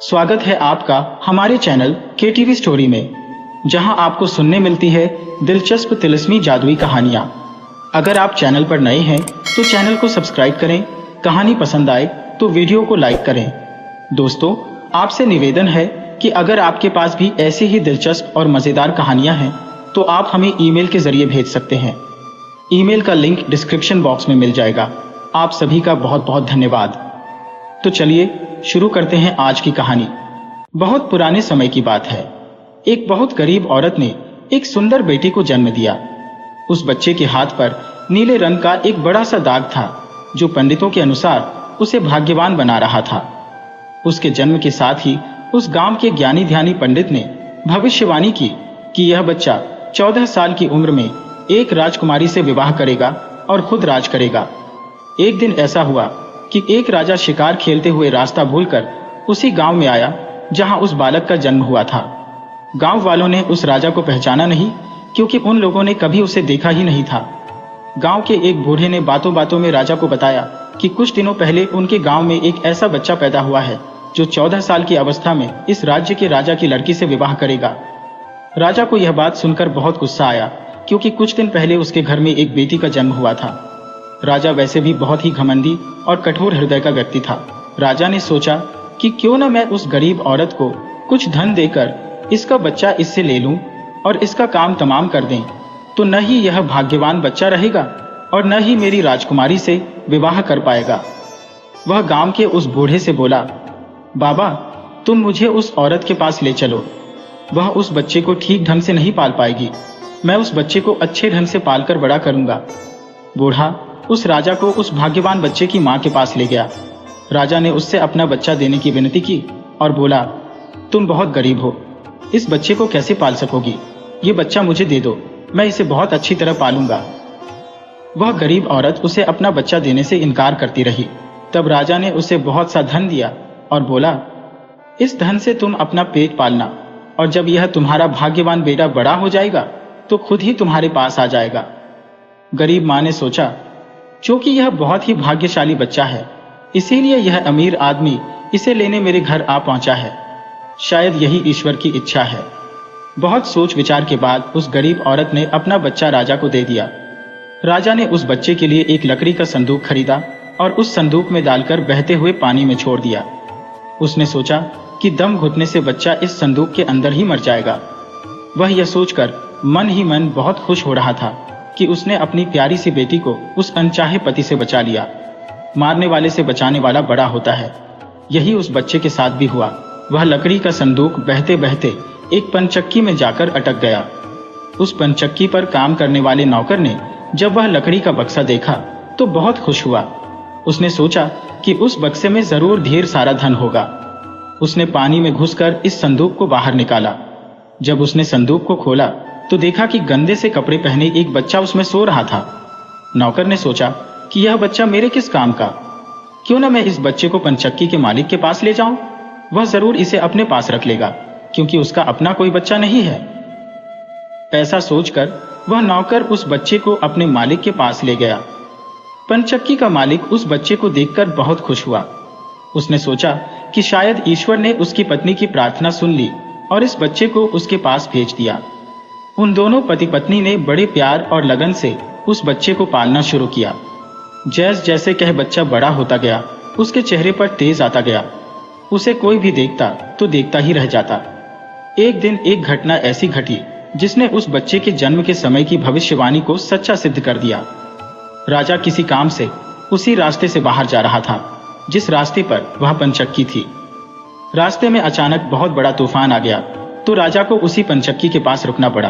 स्वागत है आपका हमारे चैनल KTV स्टोरी में, जहां आपको सुनने मिलती है दिलचस्प तिलिस्मी जादुई कहानियां। अगर आप चैनल पर नए हैं तो चैनल को सब्सक्राइब करें। कहानी पसंद आए तो वीडियो को लाइक करें। दोस्तों, आपसे निवेदन है कि अगर आपके पास भी ऐसी ही दिलचस्प और मज़ेदार कहानियां हैं तो आप हमें ईमेल के जरिए भेज सकते हैं। ईमेल का लिंक डिस्क्रिप्शन बॉक्स में मिल जाएगा। आप सभी का बहुत बहुत धन्यवाद। तो चलिए शुरू करते हैं आज की कहानी। बहुत पुराने समय की बात है। एक बहुत गरीब औरत ने एक सुंदर बेटी को जन्म दिया। उस बच्चे के हाथ पर नीले रंग का एक बड़ा सा दाग था, जो पंडितों के अनुसार उसे भाग्यवान बना रहा था। उसके जन्म के साथ ही उस गांव के ज्ञानी ध्यानी पंडित ने भविष्यवाणी की कि यह बच्चा 14 साल की उम्र में एक राजकुमारी से विवाह करेगा और खुद राज करेगा। एक दिन ऐसा हुआ कि एक राजा शिकार खेलते हुए रास्ता भूलकर उसी गांव में आया जहां उस बालक का जन्म हुआ था। गांव वालों ने उस राजा को पहचाना नहीं, क्योंकि उन लोगों ने कभी उसे देखा ही नहीं था। गांव के एक बूढ़े ने बातों बातों में राजा को बताया कि कुछ दिनों पहले उनके गांव में एक ऐसा बच्चा पैदा हुआ है जो 14 साल की अवस्था में इस राज्य के राजा की लड़की से विवाह करेगा। राजा को यह बात सुनकर बहुत गुस्सा आया, क्योंकि कुछ दिन पहले उसके घर में एक बेटी का जन्म हुआ था। राजा वैसे भी बहुत ही घमंडी और कठोर हृदय का व्यक्ति था। राजा ने सोचा कि क्यों न मैं उस गरीब औरत को कुछ धन देकर इसका बच्चा इससे ले लूं और इसका काम तमाम कर दें, तो न ही यह भाग्यवान बच्चा रहेगा और न ही मेरी राजकुमारी से विवाह कर पाएगा। वह गांव के उस बूढ़े से बोला, बाबा, तुम मुझे उस औरत के पास ले चलो। वह उस बच्चे को ठीक ढंग से नहीं पाल पाएगी। मैं उस बच्चे को अच्छे ढंग से पालकर बड़ा करूंगा। बूढ़ा उस राजा को उस भाग्यवान बच्चे की मां के पास ले गया। राजा ने उससे अपना बच्चा देने की विनती की और बोला, तुम बहुत गरीब हो, इस बच्चे को कैसे पाल सकोगी? ये बच्चा मुझे दे दो, मैं इसे बहुत अच्छी तरह पालूंगा। वह गरीब औरत उसे अपना बच्चा देने से इनकार करती रही। तब राजा ने उसे बहुत सा धन दिया और बोला, इस धन से तुम अपना पेट पालना, और जब यह तुम्हारा भाग्यवान बेटा बड़ा हो जाएगा तो खुद ही तुम्हारे पास आ जाएगा। गरीब मां ने सोचा, क्योंकि यह बहुत ही भाग्यशाली बच्चा है, इसीलिए यह अमीर आदमी इसे लेने मेरे घर आ पहुंचा है। शायद यही ईश्वर की इच्छा है। बहुत सोच विचार के बाद उस गरीब औरत ने अपना बच्चा राजा को दे दिया। राजा ने उस बच्चे के लिए एक लकड़ी का संदूक खरीदा और उस संदूक में डालकर बहते हुए पानी में छोड़ दिया। उसने सोचा कि दम घुटने से बच्चा इस संदूक के अंदर ही मर जाएगा। वह यह सोचकर मन ही मन बहुत खुश हो रहा था कि उसने अपनी प्यारी सी बेटी को उस अनचाहे पति से बचा लिया। मारने वाले से बचाने वाला बड़ा होता है। यही उस बच्चे के साथ भी हुआ। वह लकड़ी का संदूक बहते बहते एक पनचक्की में जाकर अटक गया। उस पनचक्की पर काम करने वाले नौकर ने जब वह लकड़ी का बक्सा देखा तो बहुत खुश हुआ। उसने सोचा कि उस बक्से में जरूर ढेर सारा धन होगा। उसने पानी में घुसकर इस संदूक को बाहर निकाला। जब उसने संदूक को खोला तो देखा कि गंदे से कपड़े पहने एक बच्चा उसमें सो रहा था। नौकर ने सोचा कि यह बच्चा मेरे किस काम का? क्यों न मैं इस बच्चे को पनचक्की के मालिक के पास ले जाऊं? वह जरूर इसे अपने पास रख लेगा, क्योंकि उसका अपना कोई बच्चा नहीं है। ऐसा सोचकर वह नौकर उस बच्चे को अपने मालिक के पास ले गया। पनचक्की का मालिक उस बच्चे को देखकर बहुत खुश हुआ। उसने सोचा कि शायद ईश्वर ने उसकी पत्नी की प्रार्थना सुन ली और इस बच्चे को उसके पास भेज दिया। उन दोनों पति पत्नी ने बड़े प्यार और लगन से उस बच्चे को पालना शुरू किया। जैसे जैसे कह बच्चा बड़ा होता गया, उसके चेहरे पर तेज आता गया। उसे कोई भी देखता तो देखता ही रह जाता। एक दिन एक घटना ऐसी घटी जिसने उस बच्चे के जन्म के समय की भविष्यवाणी को सच्चा सिद्ध कर दिया। राजा किसी काम से उसी रास्ते से बाहर जा रहा था जिस रास्ते पर वह पनचक्की थी। रास्ते में अचानक बहुत बड़ा तूफान आ गया, तो राजा को उसी पनचक्की के पास रुकना पड़ा।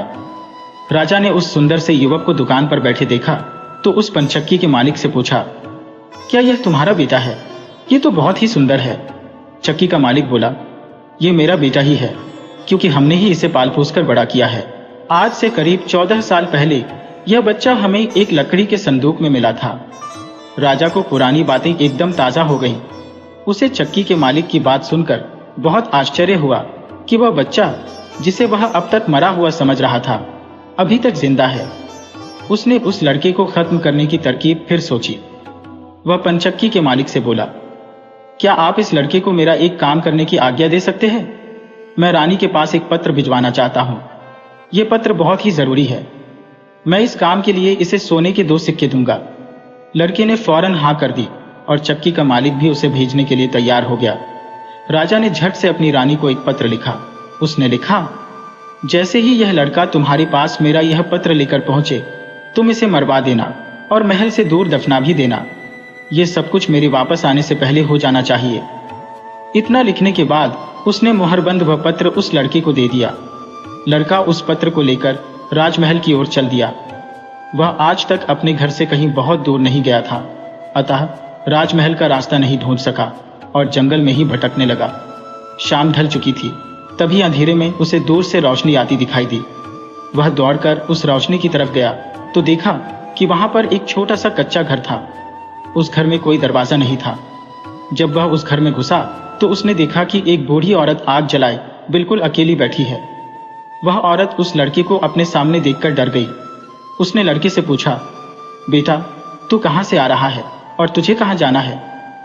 राजा ने उस सुंदर से युवक को दुकान पर बैठे देखा तो उस पनचक्की के मालिक से पूछा, क्या यह तुम्हारा बेटा है? ये तो बहुत ही सुंदर है। चक्की का मालिक बोला, ये मेरा बेटा ही है, क्योंकि हमने ही इसे पाल पोस कर बड़ा किया है। आज से करीब 14 साल पहले यह बच्चा हमें एक लकड़ी के संदूक में मिला था। राजा को पुरानी बातें एकदम ताजा हो गईं। उसे चक्की के मालिक की बात सुनकर बहुत आश्चर्य हुआ कि वह बच्चा, जिसे वह अब तक मरा हुआ समझ रहा था, अभी तक जिंदा है। उसने उस लड़के को खत्म करने की तरकीब फिर सोची। वह पनचक्की के मालिक से बोला, क्या आप इस लड़के को मेरा एक काम करने की आज्ञा दे सकते हैं? मैं रानी के पास एक पत्र भिजवाना चाहता हूँ। ये पत्र बहुत ही जरूरी है। मैं इस काम के लिए इसे सोने के 2 सिक्के दूंगा। लड़के ने फौरन हाँ कर दी और चक्की का मालिक भी उसे भेजने के लिए तैयार हो गया। राजा ने झट से अपनी रानी को एक पत्र लिखा। उसने लिखा, जैसे ही यह लड़का तुम्हारे पास मेरा यह पत्र लेकर पहुंचे, तुम इसे मरवा देना और महल से दूर दफना भी देना। ये सब कुछ मेरे वापस आने से पहले हो जाना चाहिए। इतना लिखने के बाद उसने मोहरबंद वह पत्र उस लड़के को दे दिया। लड़का उस पत्र को लेकर राजमहल की ओर चल दिया। वह आज तक अपने घर से कहीं बहुत दूर नहीं गया था, अतः राजमहल का रास्ता नहीं ढूंढ सका और जंगल में ही भटकने लगा। शाम ढल चुकी थी। तभी अंधेरे में उसे दूर से रोशनी आती दिखाई दी। वह दौड़कर उस रोशनी की तरफ गया तो देखा कि वहां पर एक छोटा सा कच्चा घर था। उस घर में कोई दरवाजा नहीं था। जब वह उस घर में घुसा तो उसने देखा कि एक बूढ़ी औरत आग जलाए बिल्कुल अकेली बैठी है। वह औरत उस लड़के को अपने सामने देखकर डर गई। उसने लड़के से पूछा, बेटा, तू कहां से आ रहा है और तुझे कहां जाना है?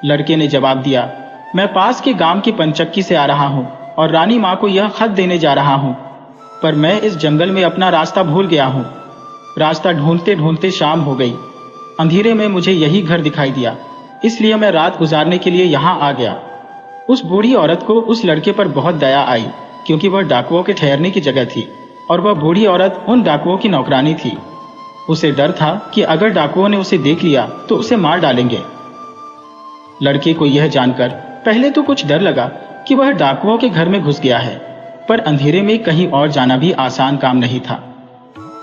लड़के ने जवाब दिया, मैं पास के गांव की पंचक्की से आ रहा हूं और रानी माँ को यह खत देने जा रहा हूं, पर मैं इस जंगल में अपना रास्ता भूल गया हूं। रास्ता ढूंढते ढूंढते शाम हो गई। अंधेरे में मुझे यही घर दिखाई दिया, इसलिए मैं रात गुजारने के लिए यहाँ आ गया। उस बूढ़ी औरत को उस लड़के पर बहुत दया आई, क्योंकि वह डाकुओं के ठहरने की जगह थी और वह बूढ़ी औरत उन डाकुओं की नौकरानी थी। उसे डर था कि अगर डाकुओं ने उसे देख लिया तो उसे मार डालेंगे। लड़के को यह जानकर पहले तो कुछ डर लगा कि वह डाकुओं के घर में घुस गया है, पर अंधेरे में कहीं और जाना भी आसान काम नहीं था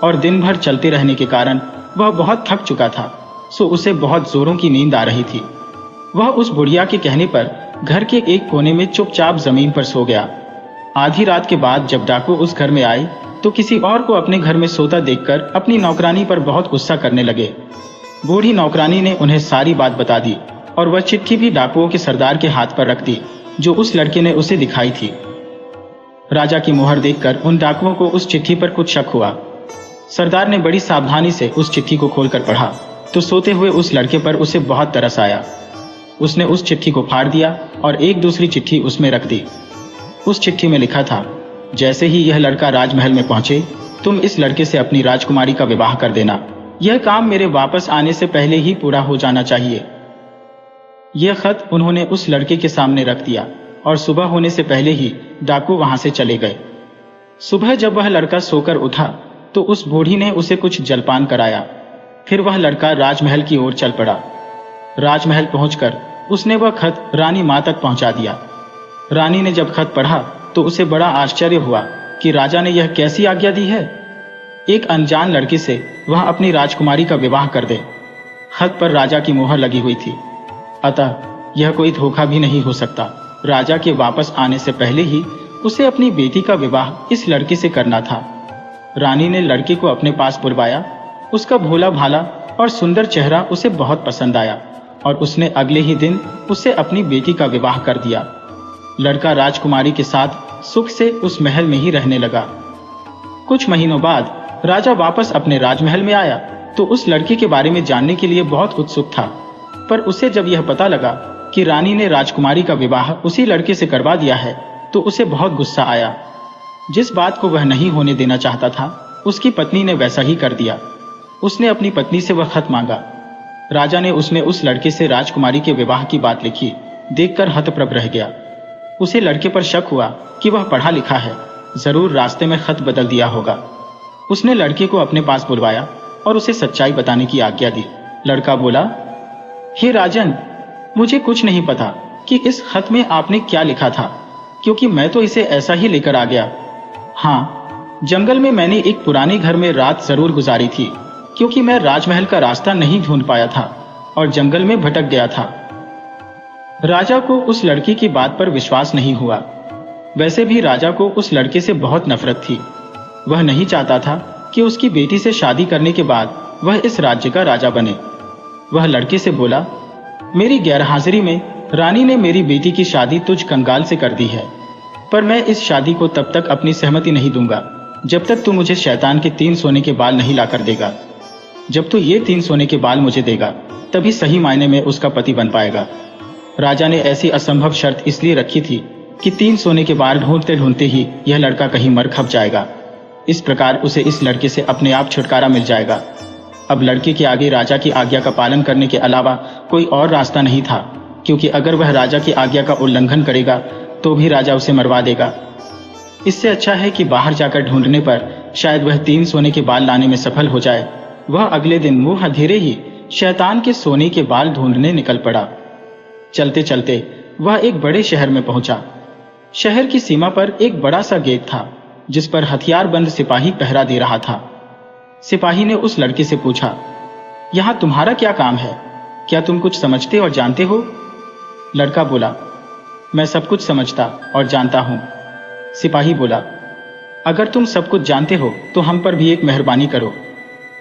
और दिन भर चलते रहने के कारण वह बहुत थक चुका था, सो उसे बहुत जोरों की नींद आ रही थी। वह उस बुढ़िया के कहने पर घर के एक कोने में चुपचाप जमीन पर सो गया। आधी रात के बाद जब डाकू उस घर में आए तो किसी और को अपने घर में सोता देखकर अपनी नौकरानी पर बहुत गुस्सा करने लगे। बूढ़ी नौकरानी ने उन्हें सारी बात बता दी और वह चिट्ठी भी डाकुओं के सरदार के हाथ पर रख दी जो उस लड़के ने उसे दिखाई थी। राजा की मोहर देखकर उन डाकुओं को उस चिट्ठी पर कुछ शक हुआ। सरदार ने बड़ी सावधानी से उस चिट्ठी को खोलकर पढ़ा तो सोते हुए उस लड़के पर उसे बहुत तरस आया। उसने उस चिट्ठी को फाड़ दिया और एक दूसरी चिट्ठी उसमें रख दी। उस चिट्ठी में लिखा था, जैसे ही यह लड़का राजमहल में पहुंचे, तुम इस लड़के से अपनी राजकुमारी का विवाह कर देना। यह काम मेरे वापस आने से पहले ही पूरा हो जाना चाहिए। यह खत उन्होंने उस लड़के के सामने रख दिया और सुबह होने से पहले ही डाकू वहां से चले गए। सुबह जब वह लड़का सोकर उठा तो उस बूढ़ी ने उसे कुछ जलपान कराया। फिर वह लड़का राजमहल की ओर चल पड़ा। राजमहल पहुंचकर उसने वह खत रानी मां तक पहुंचा दिया। रानी ने जब खत पढ़ा तो उसे बड़ा आश्चर्य हुआ कि राजा ने यह कैसी आज्ञा दी है। एक अनजान लड़के से वह अपनी राजकुमारी का विवाह कर दे। खत पर राजा की मोहर लगी हुई थी, अतः यह कोई धोखा भी नहीं हो सकता। राजा के वापस आने से पहले ही उसे अपनी बेटी का विवाह इस लड़के से करना था। रानी ने लड़के को अपने पास बुलवाया। उसका भोला भाला और सुंदर चेहरा उसे बहुत पसंद आया और उसने अगले ही दिन उससे अपनी बेटी का विवाह कर दिया। लड़का राजकुमारी के साथ सुख से उस महल में ही रहने लगा। कुछ महीनों बाद राजा वापस अपने राजमहल में आया तो उस लड़के के बारे में जानने के लिए बहुत उत्सुक था, पर उसे जब यह पता लगा कि रानी ने राजकुमारी का विवाह उसी लड़के से करवा दिया है तो उसे बहुत गुस्सा आया। जिस बात को वह नहीं होने देना चाहता था, उसकी पत्नी ने वैसा ही कर दिया। उसने अपनी पत्नी से वह खत मांगा। राजा ने उसमें उस लड़के से राजकुमारी के विवाह की बात लिखी देखकर हतप्रभ रह गया। उसे लड़के पर शक हुआ कि वह पढ़ा लिखा है, जरूर रास्ते में खत बदल दिया होगा। उसने लड़के को अपने पास बुलवाया और उसे सच्चाई बताने की आज्ञा दी। लड़का बोला, हे राजन, मुझे कुछ नहीं पता कि इस खत में आपने क्या लिखा था, क्योंकि मैं तो इसे ऐसा ही लेकर आ गया। हाँ, जंगल में मैंने एक पुराने घर में रात जरूर गुजारी थी, क्योंकि मैं राजमहल का रास्ता नहीं ढूंढ पाया था और जंगल में भटक गया था। राजा को उस लड़की की बात पर विश्वास नहीं हुआ। वैसे भी राजा को उस लड़के से बहुत नफरत थी। वह नहीं चाहता था कि उसकी बेटी से शादी करने के बाद वह इस राज्य का राजा बने। वह लड़के से बोला, मेरी गैरहाजिरी में रानी ने मेरी बेटी की शादी तुझ कंगाल से कर दी है, पर मैं इस शादी को तब तक अपनी सहमति नहीं दूंगा जब तक तू मुझे शैतान के 3 सोने के बाल नहीं लाकर देगा। जब तू ये 3 सोने के बाल मुझे देगा तभी सही मायने में उसका पति बन पाएगा। राजा ने ऐसी असंभव शर्त इसलिए रखी थी कि 3 सोने के बाल ढूंढते ढूंढते ही यह लड़का कहीं मर खप जाएगा। इस प्रकार उसे इस लड़के से अपने आप छुटकारा मिल जाएगा। अब लड़के के आगे राजा की आज्ञा का पालन करने के अलावा कोई और रास्ता नहीं था, क्योंकि अगर वह राजा की आज्ञा का उल्लंघन करेगा तो भी राजा उसे मरवा देगा। इससे अच्छा है कि बाहर जाकर ढूंढने पर शायद वह 3 सोने के बाल लाने में सफल हो जाए। वह अगले दिन मुंह अंधेरे ही शैतान के सोने के बाल ढूंढने निकल पड़ा। चलते चलते वह एक बड़े शहर में पहुंचा। शहर की सीमा पर एक बड़ा सा गेट था, जिस पर हथियारबंद सिपाही पहरा दे रहा था। सिपाही ने उस लड़के से पूछा, यहां तुम्हारा क्या काम है? क्या तुम कुछ समझते और जानते हो? लड़का बोला, मैं सब कुछ समझता और जानता हूं। सिपाही बोला, अगर तुम सब कुछ जानते हो तो हम पर भी एक मेहरबानी करो।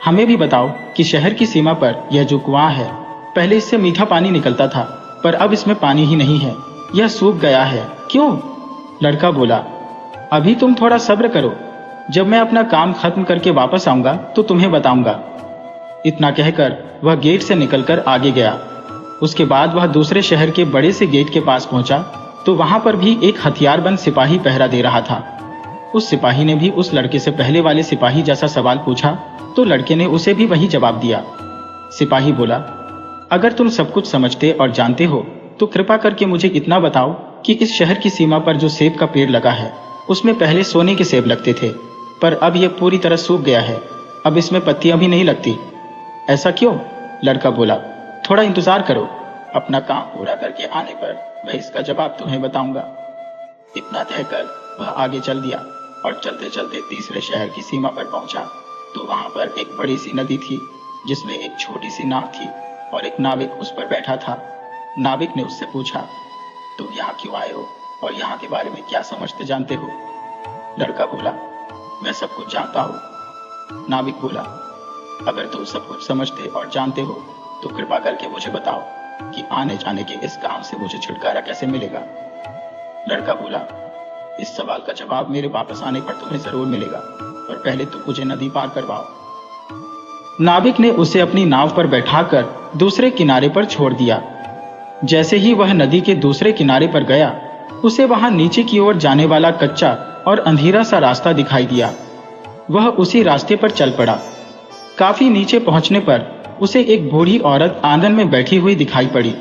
हमें भी बताओ कि शहर की सीमा पर यह जो कुआं है, पहले इससे मीठा पानी निकलता था, पर अब इसमें पानी ही नहीं है, यह सूख गया है, क्यों? लड़का बोला, अभी तुम थोड़ा सब्र करो, जब मैं अपना काम खत्म करके वापस आऊंगा तो तुम्हें बताऊंगा। इतना कहकर वह गेट से निकलकर आगे गया। उसके बाद वह दूसरे शहर के बड़े से गेट के पास पहुंचा तो वहां पर भी एक हथियारबंद सिपाही पहरा दे रहा था। उस सिपाही ने भी उस लड़के से पहले वाले सिपाही जैसा सवाल पूछा तो लड़के ने उसे भी वही जवाब दिया। सिपाही बोला, अगर तुम सब कुछ समझते और जानते हो तो कृपा करके मुझे इतना बताओ कि इस शहर की सीमा पर जो सेब का पेड़ लगा है, उसमें पहले सोने के सेब लगते थे, पर अब यह पूरी तरह सूख गया है, अब इसमें पत्तियां भी नहीं लगती। ऐसा क्यों? लड़का बोला, थोड़ा इंतजार करो, अपना काम पूरा करके आने पर मैं इसका जवाब तुम्हें बताऊंगा। इतना कहकर वह आगे चल दिया और चलते चलते तीसरे शहर की सीमा पर पहुंचा तो वहां पर एक बड़ी सी नदी थी, जिसमें एक छोटी सी नाव थी और एक नाविक उस पर बैठा था। नाविक ने उससे पूछा, तुम यहाँ क्यों आए हो और यहाँ के बारे में क्या समझते जानते हो? लड़का बोला, मैं सब कुछ जानता हूँ। नाविक बोला, अगर तुम सब कुछ समझते और जानते हो तो कृपा करके मुझे बताओ कि आने जाने के इस काम से मुझे छुटकारा कैसे मिलेगा? लड़का बोला, इस सवाल का जवाब मेरे वापस आने पर तुम्हें जरूर मिलेगा, पर पहले तुम मुझे नदी पार करवाओ। नाविक ने उसे अपनी नाव पर बैठाकर दूसरे किनारे पर छोड़ दिया। जैसे ही वह नदी के दूसरे किनारे पर गया, उसे वहां नीचे की ओर जाने वाला कच्चा और अंधेरा सा रास्ता दिखाई दिया। वह उसी रास्ते पर चल पड़ा। काफी नीचे पहुंचने पर उसे एक बूढ़ी औरत आंगन में बैठी हुई दिखाई पड़ी।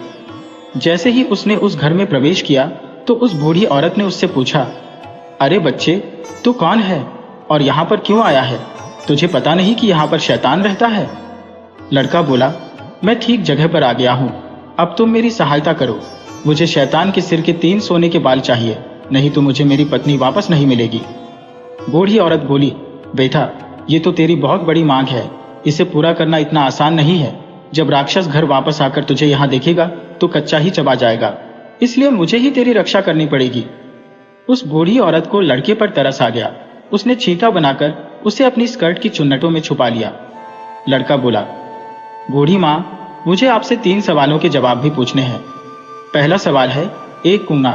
जैसे ही उसने उस घर में प्रवेश किया तो उस बूढ़ी औरत ने उससे पूछा, अरे बच्चे, तू कौन है और यहाँ पर क्यों आया है? तुझे पता नहीं कि यहाँ पर शैतान रहता है? लड़का बोला, मैं ठीक जगह पर आ गया हूँ, अब तुम मेरी सहायता करो। मुझे शैतान के सिर के 3 सोने के बाल चाहिए, नहीं तो मुझे मेरी पत्नी वापस नहीं मिलेगी। बूढ़ी औरत बोली, बेटा, ये तो तेरी बहुत बड़ी मांग है, इसे पूरा करना इतना आसान नहीं है। जब राक्षस घर वापस आकर तुझे यहाँ देखेगा तो कच्चा ही चबा जाएगा, इसलिए मुझे ही तेरी रक्षा करनी पड़ेगी। उस बूढ़ी औरत को लड़के पर तरस आ गया। उसने छींटा बनाकर उसे अपनी स्कर्ट की चुन्नटों में छुपा लिया। लड़का बोला, बूढ़ी माँ, मुझे आपसे 3 सवालों के जवाब भी पूछने हैं। पहला सवाल है, एक कुआं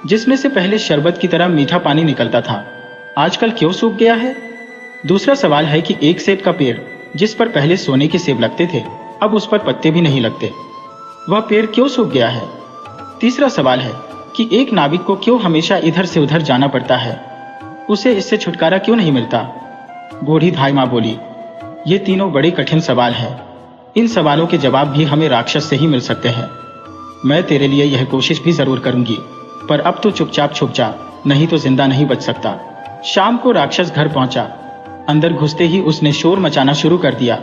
जिसमें से पहले शरबत की तरह मीठा पानी निकलता था, आजकल क्यों सूख गया है? दूसरा सवाल है कि एक सेब का पेड़ जिस पर पहले सोने के सेब लगते थे, अब उस पर पत्ते भी नहीं लगते, वह पेड़ क्यों सूख गया है? तीसरा सवाल है कि एक नाविक को क्यों हमेशा इधर से उधर जाना पड़ता है, उसे इससे छुटकारा क्यों नहीं मिलता? बूढ़ी धाई माँ बोली, ये तीनों बड़े कठिन सवाल हैं। इन सवालों के जवाब भी हमें राक्षस से ही मिल सकते हैं। मैं तेरे लिए यह कोशिश भी जरूर करूंगी, पर अब तो चुपचाप छुप जा, नहीं तो जिंदा नहीं बच सकता। शाम को राक्षस घर पहुंचा। अंदर घुसते ही उसने शोर मचाना शुरू कर दिया।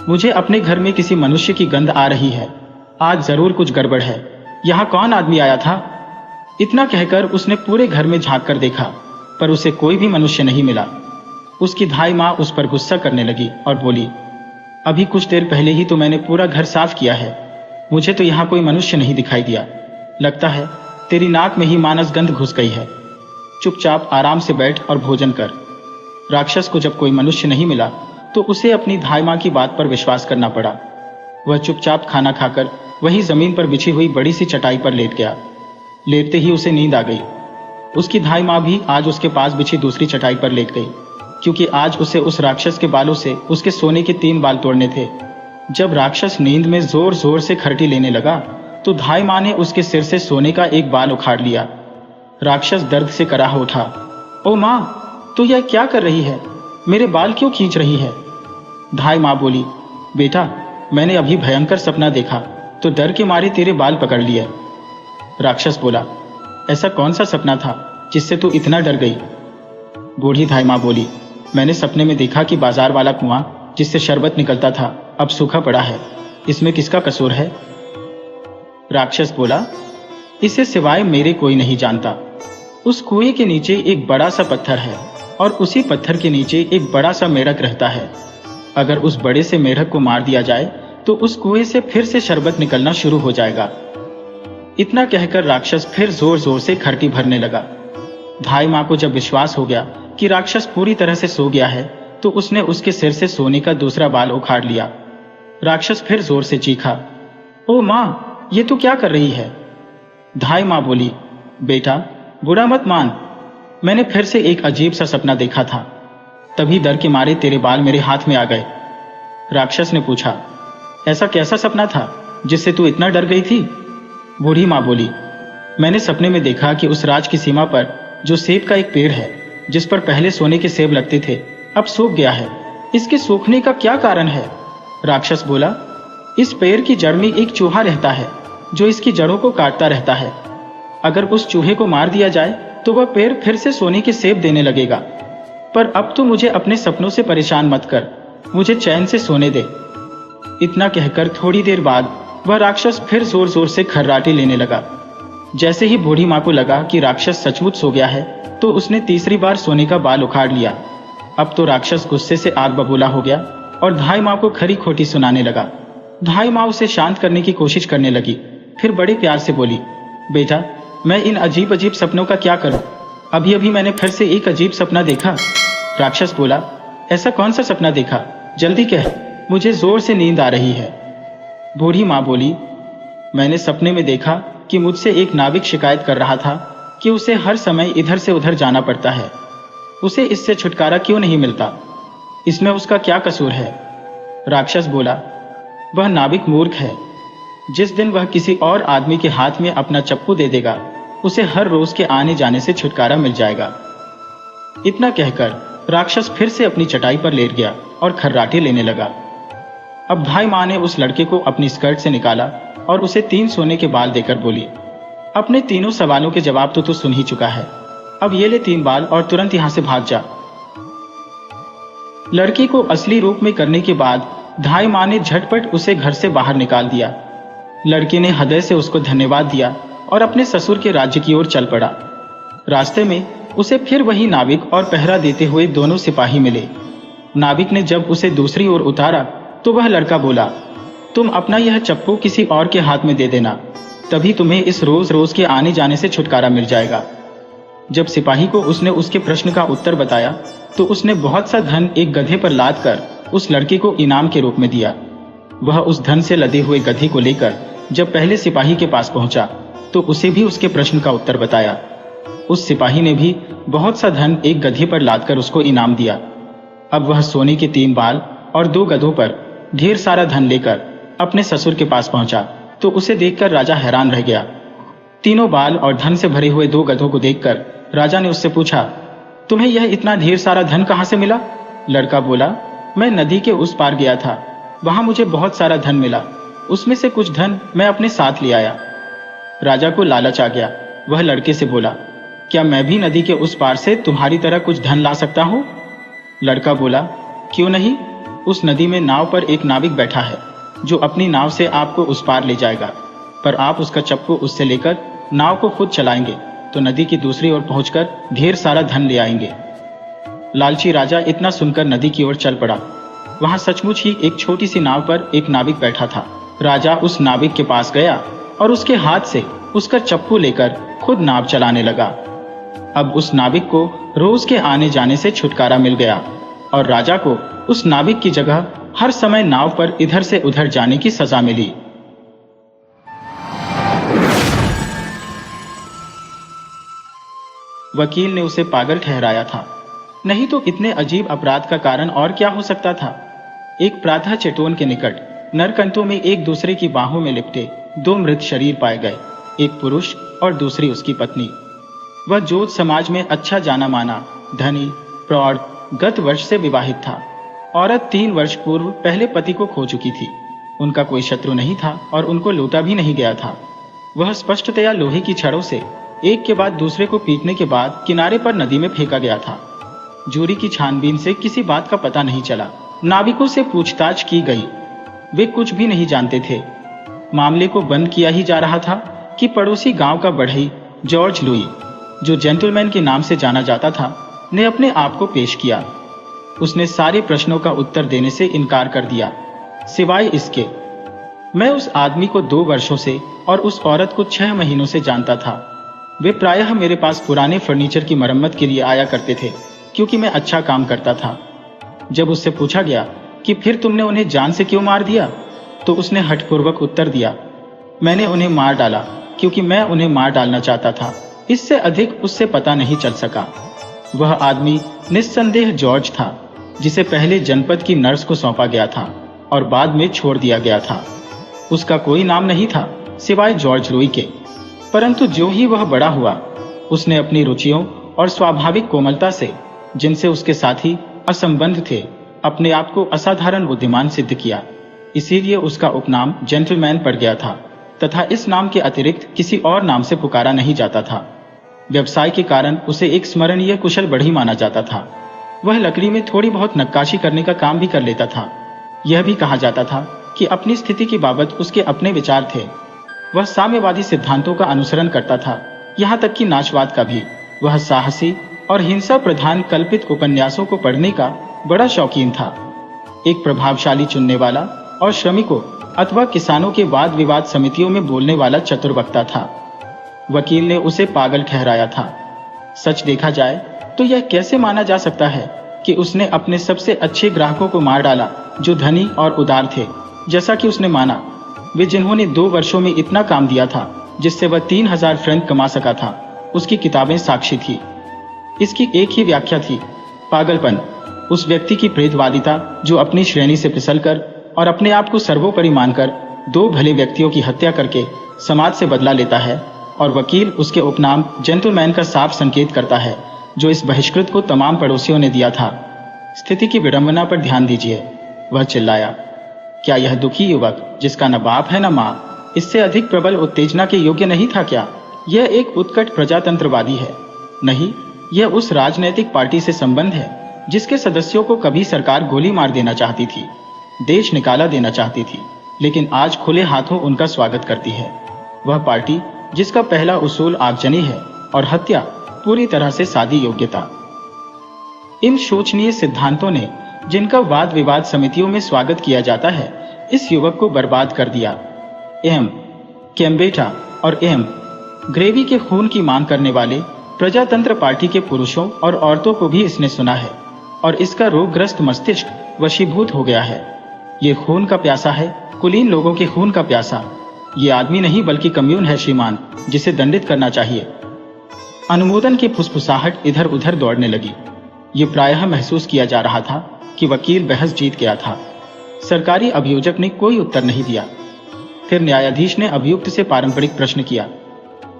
मुझे अपने घर में किसी मनुष्य की गंध आ रही है, आज जरूर कुछ गड़बड़ है। यहाँ कौन आदमी आया था? इतना कहकर उसने पूरे घर में झांक कर देखा, पर उसे कोई भी मनुष्य नहीं मिला। उसकी धाई माँ उस पर गुस्सा करने लगी और बोली, अभी कुछ देर पहले ही तो मैंने पूरा घर साफ किया है, मुझे तो यहाँ कोई मनुष्य नहीं दिखाई दिया। लगता है तेरी नाक में ही मानस गंध घुस गई है। चुपचाप आराम से बैठ और भोजन कर। राक्षस को जब कोई मनुष्य नहीं मिला तो उसे अपनी धाई माँ की बात पर विश्वास करना पड़ा। वह चुपचाप खाना खाकर वही जमीन पर बिछी हुई बड़ी सी चटाई पर लेट गया। लेटते ही उसे नींद आ गई। उसकी धाई माँ भी आज उसके पास बिछी दूसरी चटाई पर लेट गई, क्योंकि आज उसे उस राक्षस के बालों से उसके सोने के 3 बाल तोड़ने थे। जब राक्षस नींद में जोर जोर से खरटी लेने लगा तो धाई माँ ने उसके सिर से सोने का एक बाल उखाड़ लिया। राक्षस दर्द से कराह उठा। ओ माँ, तू यह क्या कर रही है? मेरे बाल क्यों खींच रही है? धाई माँ बोली, बेटा, मैंने अभी भयंकर सपना देखा तो डर के मारे तेरे बाल पकड़ लिए। राक्षस बोला, ऐसा कौन सा सपना था जिससे तू इतना डर गई? बूढ़ी धाई माँ बोली, मैंने सपने में देखा कि बाजार वाला कुआं जिससे शरबत निकलता था अब सूखा पड़ा है। इसमें किसका कसूर है? राक्षस बोला, इसे सिवाय मेरे कोई नहीं जानता। उस कुएं के नीचे एक बड़ा सा पत्थर है और उसी पत्थर के नीचे एक बड़ा सा मेढक रहता है। अगर उस बड़े से मेढक को मार दिया जाए तो उस कुएं से फिर से शरबत निकलना शुरू हो जाएगा। इतना कहकर राक्षस फिर जोर जोर से खरटी भरने लगा। धाई माँ को जब विश्वास हो गया कि राक्षस पूरी तरह से सो गया है तो उसने उसके सिर से सोने का दूसरा बाल उखाड़ लिया। राक्षस फिर जोर से चीखा, ओ माँ, ये तू क्या कर रही है? धाई माँ बोली, बेटा, बुरा मत मान, मैंने फिर से एक अजीब सा सपना देखा था, तभी डर के मारे तेरे बाल मेरे हाथ में आ गए। राक्षस ने पूछा, ऐसा कैसा सपना था जिससे तू इतना डर गई थी? बूढ़ी माँ बोली, मैंने सपने में देखा कि उस राज की सीमा पर जो सेब का एक पेड़ है जिस पर पहले सोने के सेब लगते थे अब सूख गया है। इसके सूखने का क्या कारण है? राक्षस बोला, इस पेड़ की जड़ में एक चूहा रहता है जो इसकी जड़ों को काटता रहता है। अगर उस चूहे को मार दिया जाए तो वह पेड़ फिर से सोने के सेब देने लगेगा। पर अब तो मुझे अपने सपनों से परेशान मत कर, मुझे चैन से सोने दे। इतना कहकर थोड़ी देर बाद वह राक्षस फिर जोर जोर से खर्राटे लेने लगा। जैसे ही बूढ़ी माँ को लगा कि राक्षस सचमुच सो गया है तो उसने तीसरी बार सोने का बाल उखाड़ लिया। अब तो राक्षस गुस्से से आग बबूला हो गया और धाई माँ को खरी खोटी सुनाने लगा। धाई माँ उसे शांत करने की कोशिश करने लगी, फिर बड़े प्यार से बोली, बेटा, मैं इन अजीब अजीब सपनों का क्या करूं? अभी अभी मैंने फिर से एक अजीब सपना देखा। राक्षस बोला, ऐसा कौन सा सपना देखा? जल्दी कह, मुझे जोर से नींद आ रही है। बूढ़ी माँ बोली, मैंने सपने में देखा कि मुझसे एक नाविक शिकायत कर रहा था कि उसे हर समय इधर से उधर जाना पड़ता है। उसे इससे छुटकारा क्यों नहीं मिलता? इसमें उसका क्या कसूर है? राक्षस बोला, वह नाविक मूर्ख है। जिस दिन वह किसी और आदमी के हाथ में अपना चप्पू दे देगा उसे हर रोज के आने जाने से छुटकारा मिल जाएगा। इतना कहकर राक्षस फिर से अपनी चटाई पर लेट गया और खर्राटे लेने लगा। अब धाई माँ ने उस लड़के को अपनी स्कर्ट से निकाला और उसे 3 सोने के बाल देकर बोली, अपने तीनों सवालों के जवाब तो तू सुन ही चुका है, अब ये ले 3 बाल और तुरंत यहां से भाग जा। लड़के को असली रूप में करने के बाद धाई माँ ने झटपट उसे घर से बाहर निकाल दिया। लड़के ने हृदय से उसको धन्यवाद दिया और अपने ससुर के राज्य की ओर चल पड़ा। रास्ते में उसे फिर वही नाविक और पहरा देते हुए दोनों सिपाही मिले। नाविक ने जब उसे दूसरी ओर उतारा तो वह लड़का बोला, तुम अपना यह चप्पू किसी और के हाथ में दे देना, तभी तुम्हें इस रोज रोज के आने जाने से छुटकारा मिल जाएगा। जब सिपाही को उसने उसके प्रश्न का उत्तर बताया तो उसने बहुत सा धन एक गधे पर लाद कर उस लड़के को इनाम के रूप में दिया। वह उस धन से लदे हुए गधे को लेकर जब पहले सिपाही के पास पहुंचा तो उसे भी उसके प्रश्न का उत्तर बताया। उस सिपाही ने भी बहुत सा धन एक गधे पर लादकर उसको इनाम दिया। अब वह सोने के 3 बाल और 2 गधों पर ढेर सारा धन लेकर अपने ससुर के पास पहुंचा तो उसे देखकर राजा हैरान रह गया। तीनों बाल और धन से भरे हुए 2 गधों को देखकर राजा ने उससे पूछा, तुम्हें यह इतना ढेर सारा धन कहां से मिला? लड़का बोला, मैं नदी के उस पार गया था, वहां मुझे बहुत सारा धन मिला, उसमें से कुछ धन मैं अपने साथ ले आया। राजा को लालच आ गया। वह लड़के से बोला, क्या मैं भी नदी के उस पार से तुम्हारी तरह कुछ धन ला सकता हूँ? लड़का बोला, क्यों नहीं, उस नदी में नाव पर एक नाविक बैठा है जो अपनी नाव से आपको उस पार ले जाएगा, पर आप उसका चप्पू उससे लेकर नाव को खुद चलाएंगे तो नदी की दूसरी ओर पहुंचकर ढेर सारा धन ले आएंगे। लालची राजा इतना सुनकर नदी की ओर चल पड़ा। वहां सचमुच ही एक छोटी सी नाव पर एक नाविक बैठा था। राजा उस नाविक के पास गया और उसके हाथ से उसका चप्पू लेकर खुद नाव चलाने लगा। अब उस नाविक को रोज के आने जाने से छुटकारा मिल गया और राजा को उस नाविक की जगह हर समय नाव पर इधर से उधर जाने की सजा मिली। वकील ने उसे पागल ठहराया था, नहीं तो इतने अजीब अपराध का कारण और क्या हो सकता था। एक प्रातः चेतोन के निकट नरकंटों में एक दूसरे की बाहों में लिपटे 2 मृत शरीर पाए गए, एक पुरुष और दूसरी उसकी पत्नी। वह जोध समाज में अच्छा जाना माना, धनी, प्रौढ़, गत वर्ष से विवाहित था। औरत 3 वर्ष पूर्व पहले पति को खो चुकी थी। उनका कोई शत्रु नहीं था और उनको लूटा भी नहीं गया था। वह स्पष्टतया लोहे की छड़ों से एक के बाद दूसरे को पीटने के बाद किनारे पर नदी में फेंका गया था। जूरी की छानबीन से किसी बात का पता नहीं चला। नाविकों से पूछताछ की गई, वे कुछ भी नहीं जानते थे। मामले को बंद किया ही जा रहा था कि पड़ोसी गांव का बढ़ई जॉर्ज लुई, जो जेंटलमैन के नाम से जाना जाता था, ने अपने आप को पेश किया। उसने सारे प्रश्नों का उत्तर देने से इनकार कर दिया, सिवाय इसके, मैं उस आदमी को 2 वर्षों से और उस औरत को 6 महीनों से जानता था। वे प्रायः मेरे पास पुराने फर्नीचर की मरम्मत के लिए आया करते थे, क्योंकि मैं अच्छा काम करता था। जब उससे पूछा गया कि फिर तुमने उन्हें जान से क्यों मार दिया, तो उसने हठपूर्वक उत्तर दिया, मैंने उन्हें मार डाला क्योंकि मैं उन्हें मार डालना चाहता था। इससे अधिक उससे पता नहीं चल सका। वह आदमी निस्संदेह जॉर्ज था, जिसे पहले जनपद की नर्स को सौंपा गया था और बाद में छोड़ दिया गया था। उसका कोई नाम नहीं था सिवाय जॉर्ज लुई के। परंतु जो ही वह बड़ा हुआ, उसने अपनी रुचियों और स्वाभाविक कोमलता से, जिनसे उसके साथी असंबद्ध थे, अपने आप को असाधारण बुद्धिमान सिद्ध किया। इसीलिए उसका उपनाम जेंटलमैन पड़ गया था तथा इस नाम के अतिरिक्त किसी और नाम से पुकारा नहीं जाता था। व्यवसाय के कारण उसे एक स्मरणीय कुशल बढ़ई माना जाता था। वह लकड़ी में थोड़ी बहुत नक्काशी करने का काम भी कर लेता था। यह भी कहा जाता था कि अपनी स्थिति की बाबत उसके अपने विचार थे। वह साम्यवादी सिद्धांतों का अनुसरण करता था, यहाँ तक कि नाचवाद का भी। वह साहसी और हिंसा प्रधान कल्पित उपन्यासों को पढ़ने का बड़ा शौकीन था। एक प्रभावशाली चुनने वाला और श्रमिकों अथवा किसानों के वाद विवाद समितियों में बोलने वाला चतुर वक्ता था। वकील ने उसे पागल ठहराया था। सच देखा जाए तो यह कैसे माना जा सकता है कि उसने अपने सबसे अच्छे ग्राहकों को मार डाला, जो धनी और उदार थे, जैसा कि उसने माना। वे जिन्होंने 2 वर्षों में इतना काम दिया था जिससे वह 3000 फ्रैंक कमा सका था, उसकी किताबें साक्षी थी। इसकी एक ही व्याख्या थी, पागलपन। उस व्यक्ति की प्रेतवादिता जो अपनी श्रेणी से फिसलकर और अपने आप को सर्वोपरि मानकर 2 भले व्यक्तियों की हत्या करके समाज से बदला लेता है, और वकील उसके उपनाम जेंटलमैन का साफ संकेत करता है, जो इस बहिष्कृत को तमाम पड़ोसियों ने दिया था। स्थिति की विडंबना पर ध्यान दीजिए, वह चिल्लाया। क्या यह दुखी युवक, जिसका न बाप है न माँ, इससे अधिक प्रबल उत्तेजना के योग्य नहीं था क्या? यह एक उत्कट प्रजातंत्रवादी है। नहीं, यह उस राजनैतिक पार्टी से संबंध है जिसके सदस्यों को कभी सरकार गोली मार देना चाहती थी, देश निकाला देना चाहती थी, लेकिन आज खुले हाथों उनका स्वागत करती है। वह पार्टी जिसका पहला उसूल आगजनी है और हत्या पूरी तरह से सादी योग्यता। इन शोचनीय सिद्धांतों ने, जिनका वाद विवाद समितियों में स्वागत किया जाता है, इस युवक को बर्बाद कर दिया। एम कैम्बेटा और एम ग्रेवी के खून की मांग करने वाले प्रजातंत्र पार्टी के पुरुषों और औरतों को भी इसने सुना है, और इसका रोगग्रस्त मस्तिष्क वशीभूत हो गया है। ये खून का प्यासा है, कुलीन लोगों के खून का प्यासा। ये आदमी नहीं बल्कि कम्यून है श्रीमान, जिसे दंडित करना चाहिए। अनुमोदन की फुसफुसाहट इधर उधर दौड़ने लगी। ये प्रायः महसूस किया जा रहा था कि वकील बहस जीत गया था। सरकारी अभियोजक ने कोई उत्तर नहीं दिया। फिर न्यायाधीश ने अभियुक्त से पारंपरिक प्रश्न किया,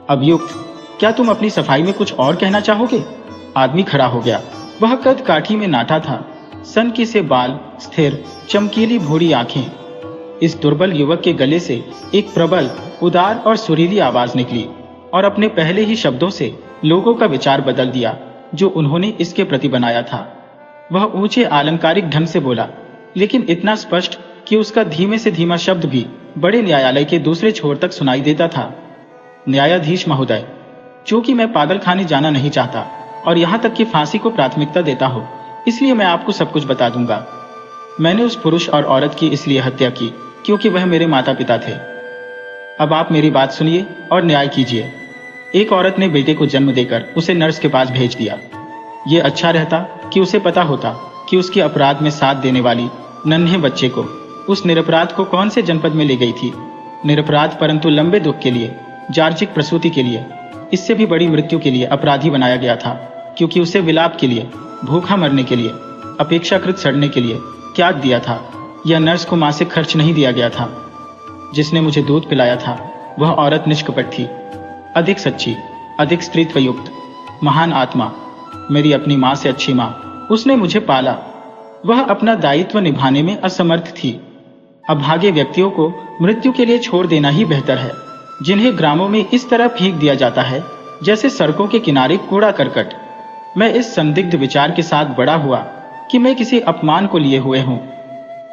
अभियुक्त, क्या तुम अपनी सफाई में कुछ और कहना चाहोगे? आदमी खड़ा हो गया। वह कद काठी में नाटा था, सनकी से बाल, स्थिर, चमकीली भूरी आंखें। इस दुर्बल युवक के गले से एक प्रबल, उदार और सुरीली आवाज निकली और अपने पहले ही शब्दों से लोगों का विचार बदल दिया जो उन्होंने इसके प्रति बनाया था। वह ऊंचे आलंकारिक ढंग से बोला, लेकिन इतना स्पष्ट कि उसका धीमे से धीमा शब्द भी बड़े न्यायालय के दूसरे छोर तक सुनाई देता था। न्यायाधीश महोदय, चूंकि मैं पागलखाने जाना नहीं चाहता और यहाँ तक कि फांसी को प्राथमिकता देता हूँ, इसलिए मैं आपको सब कुछ बता दूंगा। मैंने उस पुरुष और औरत की इसलिए हत्या की क्योंकि वह मेरे माता पिता थे। अब आप मेरी बात सुनिए और न्याय कीजिए। एक औरत ने बेटे को जन्म देकर उसे नर्स के पास भेज दिया। ये अच्छा रहता कि उसे पता होता कि उसके अपराध में साथ देने वाली नन्हे बच्चे को उस निरपराध को कौन से जनपद में ले गई थी। निरपराध परंतु लंबे दुख के लिए, जार्जिक प्रसूति के लिए, इससे भी बड़ी मृत्यु के लिए अपराधी बनाया गया था, क्योंकि उसे विलाप के लिए, भूखा मरने के लिए, अपेक्षाकृत सड़ने के लिए त्याग दिया था। यह नर्स को मासिक खर्च नहीं दिया गया था। जिसने मुझे दूध पिलाया था वह औरत निष्कपट थी, अधिक सच्ची, अधिक स्त्रीत्व युक्त, महान आत्मा, मेरी अपनी माँ से अच्छी माँ। उसने मुझे पाला। वह अपना दायित्व निभाने में असमर्थ थी। अभागे व्यक्तियों को मृत्यु के लिए छोड़ देना ही बेहतर है, जिन्हें ग्रामों में इस तरह फेंक दिया जाता है जैसे सड़कों के किनारे कूड़ा करकट। मैं इस संदिग्ध विचार के साथ बड़ा हुआ कि मैं किसी अपमान को लिए हुए हूं।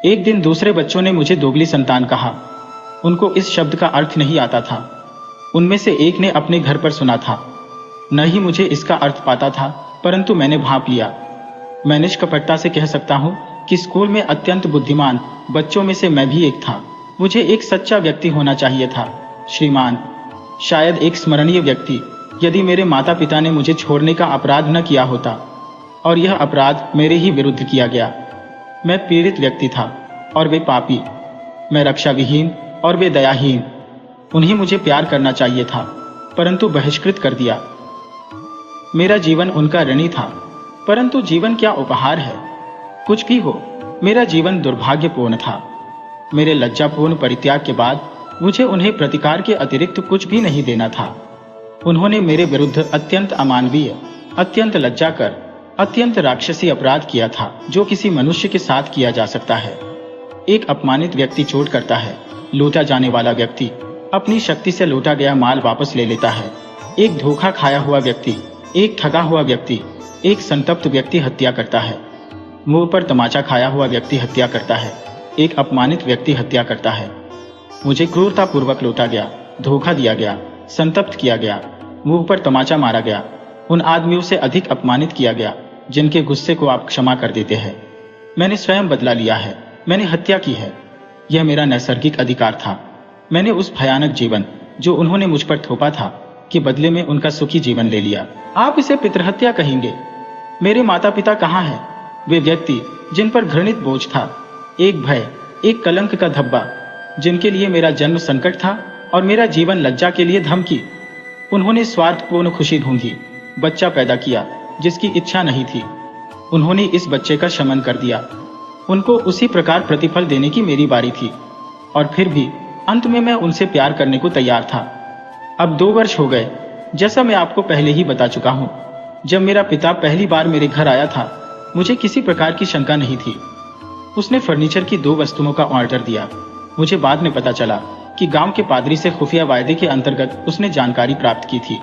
एक दिन दूसरे बच्चों ने मुझे दोगली संतान कहा। उनको इस शब्द का अर्थ नहीं आता था। उनमें से एक ने अपने घर पर सुना था। न ही मुझे इसका अर्थ पाता था, परंतु मैंने भांप लिया। मैं निष्कपटता से कह सकता हूं कि स्कूल में अत्यंत बुद्धिमान बच्चों में से मैं भी एक था। मुझे एक सच्चा व्यक्ति होना चाहिए था, श्रीमान, शायद एक स्मरणीय व्यक्ति, यदि मेरे माता पिता ने मुझे छोड़ने का अपराध न किया होता, और यह अपराध मेरे ही विरुद्ध किया गया। मैं पीड़ित व्यक्ति था और वे पापी। मैं रक्षा विहीन और वे दयाहीन। उन्हें मुझे प्यार करना चाहिए था, परंतु बहिष्कृत कर दिया। मेरा जीवन उनका ऋणी था, परंतु जीवन क्या उपहार है। कुछ भी हो, मेरा जीवन दुर्भाग्यपूर्ण था। मेरे लज्जापूर्ण परित्याग के बाद मुझे उन्हें प्रतिकार के अतिरिक्त कुछ भी नहीं देना था। उन्होंने मेरे विरुद्ध अत्यंत अमानवीय, अत्यंत लज्जाकर, अत्यंत राक्षसी अपराध किया था जो किसी मनुष्य के साथ किया जा सकता है। एक अपमानित व्यक्ति चोट करता है, लूटा जाने वाला व्यक्ति अपनी शक्ति से लूटा गया माल वापस ले लेता है। एक धोखा खाया हुआ व्यक्ति, एक ठगा हुआ व्यक्ति, एक संतप्त व्यक्ति हत्या करता है। मुंह पर तमाचा खाया हुआ व्यक्ति हत्या करता है। एक अपमानित व्यक्ति हत्या करता है। मुझे क्रूरतापूर्वक लूटा गया, धोखा दिया गया, संतप्त किया गया, मुंह पर तमाचा मारा गया, उन आदमियों से अधिक अपमानित किया गया जिनके गुस्से को आप क्षमा कर देते हैं। मैंने स्वयं बदला लिया है, मैंने हत्या की है। यह मेरा नैसर्गिक अधिकार था। मैंने उस भयानक जीवन जो उन्होंने मुझ पर थोपा था कि बदले में उनका सुखी जीवन ले लिया। आप इसे पितृहत्या कहेंगे। मेरे माता पिता कहाँ हैं? वे व्यक्ति जिन पर घृणित बोझ था, एक भय, एक कलंक का धब्बा, जिनके लिए मेरा जन्म संकट था और मेरा जीवन लज्जा के लिए धमकी। उन्होंने स्वार्थपूर्ण खुशी ढूंढी, बच्चा पैदा किया जिसकी इच्छा नहीं थी। उन्होंने इस बच्चे का शमन कर दिया। उनको उसी प्रकार प्रतिफल देने की मेरी बारी थी, और फिर भी अंत में मैं उनसे प्यार करने को तैयार था। अब 2 वर्ष हो गए, जैसा मैं आपको पहले ही बता चुका हूँ। जब मेरा पिता पहली बार मेरे घर आया था, मुझे किसी प्रकार की शंका नहीं थी। उसने फर्नीचर की 2 वस्तुओं का ऑर्डर दिया। मुझे बाद में पता चला कि गांव के पादरी से खुफिया वायदे के अंतर्गत उसने जानकारी प्राप्त की थी।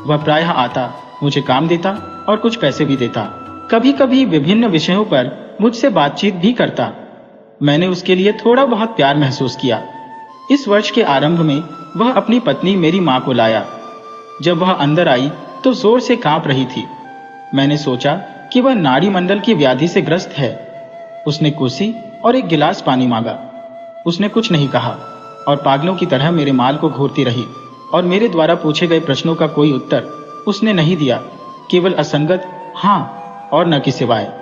वह प्रायः आता, मुझे काम देता और कुछ पैसे भी देता। कभी कभी विभिन्न विषयों पर मुझसे बातचीत भी करता। मैंने उसके लिए थोड़ा बहुत प्यार महसूस किया। इस वर्ष के आरंभ में वह अपनी पत्नी मेरी माँ को लाया। जब वह अंदर आई तो जोर से कांप रही थी। मैंने सोचा कि वह नाड़ी मंडल की व्याधि से ग्रस्त है। उसने कुर्सी और एक गिलास पानी मांगा। उसने कुछ नहीं कहा और पागलों की तरह मेरे माल को घूरती रही, और मेरे द्वारा पूछे गए प्रश्नों का कोई उत्तर उसने नहीं दिया, केवल असंगत हाँ और न के सिवाय।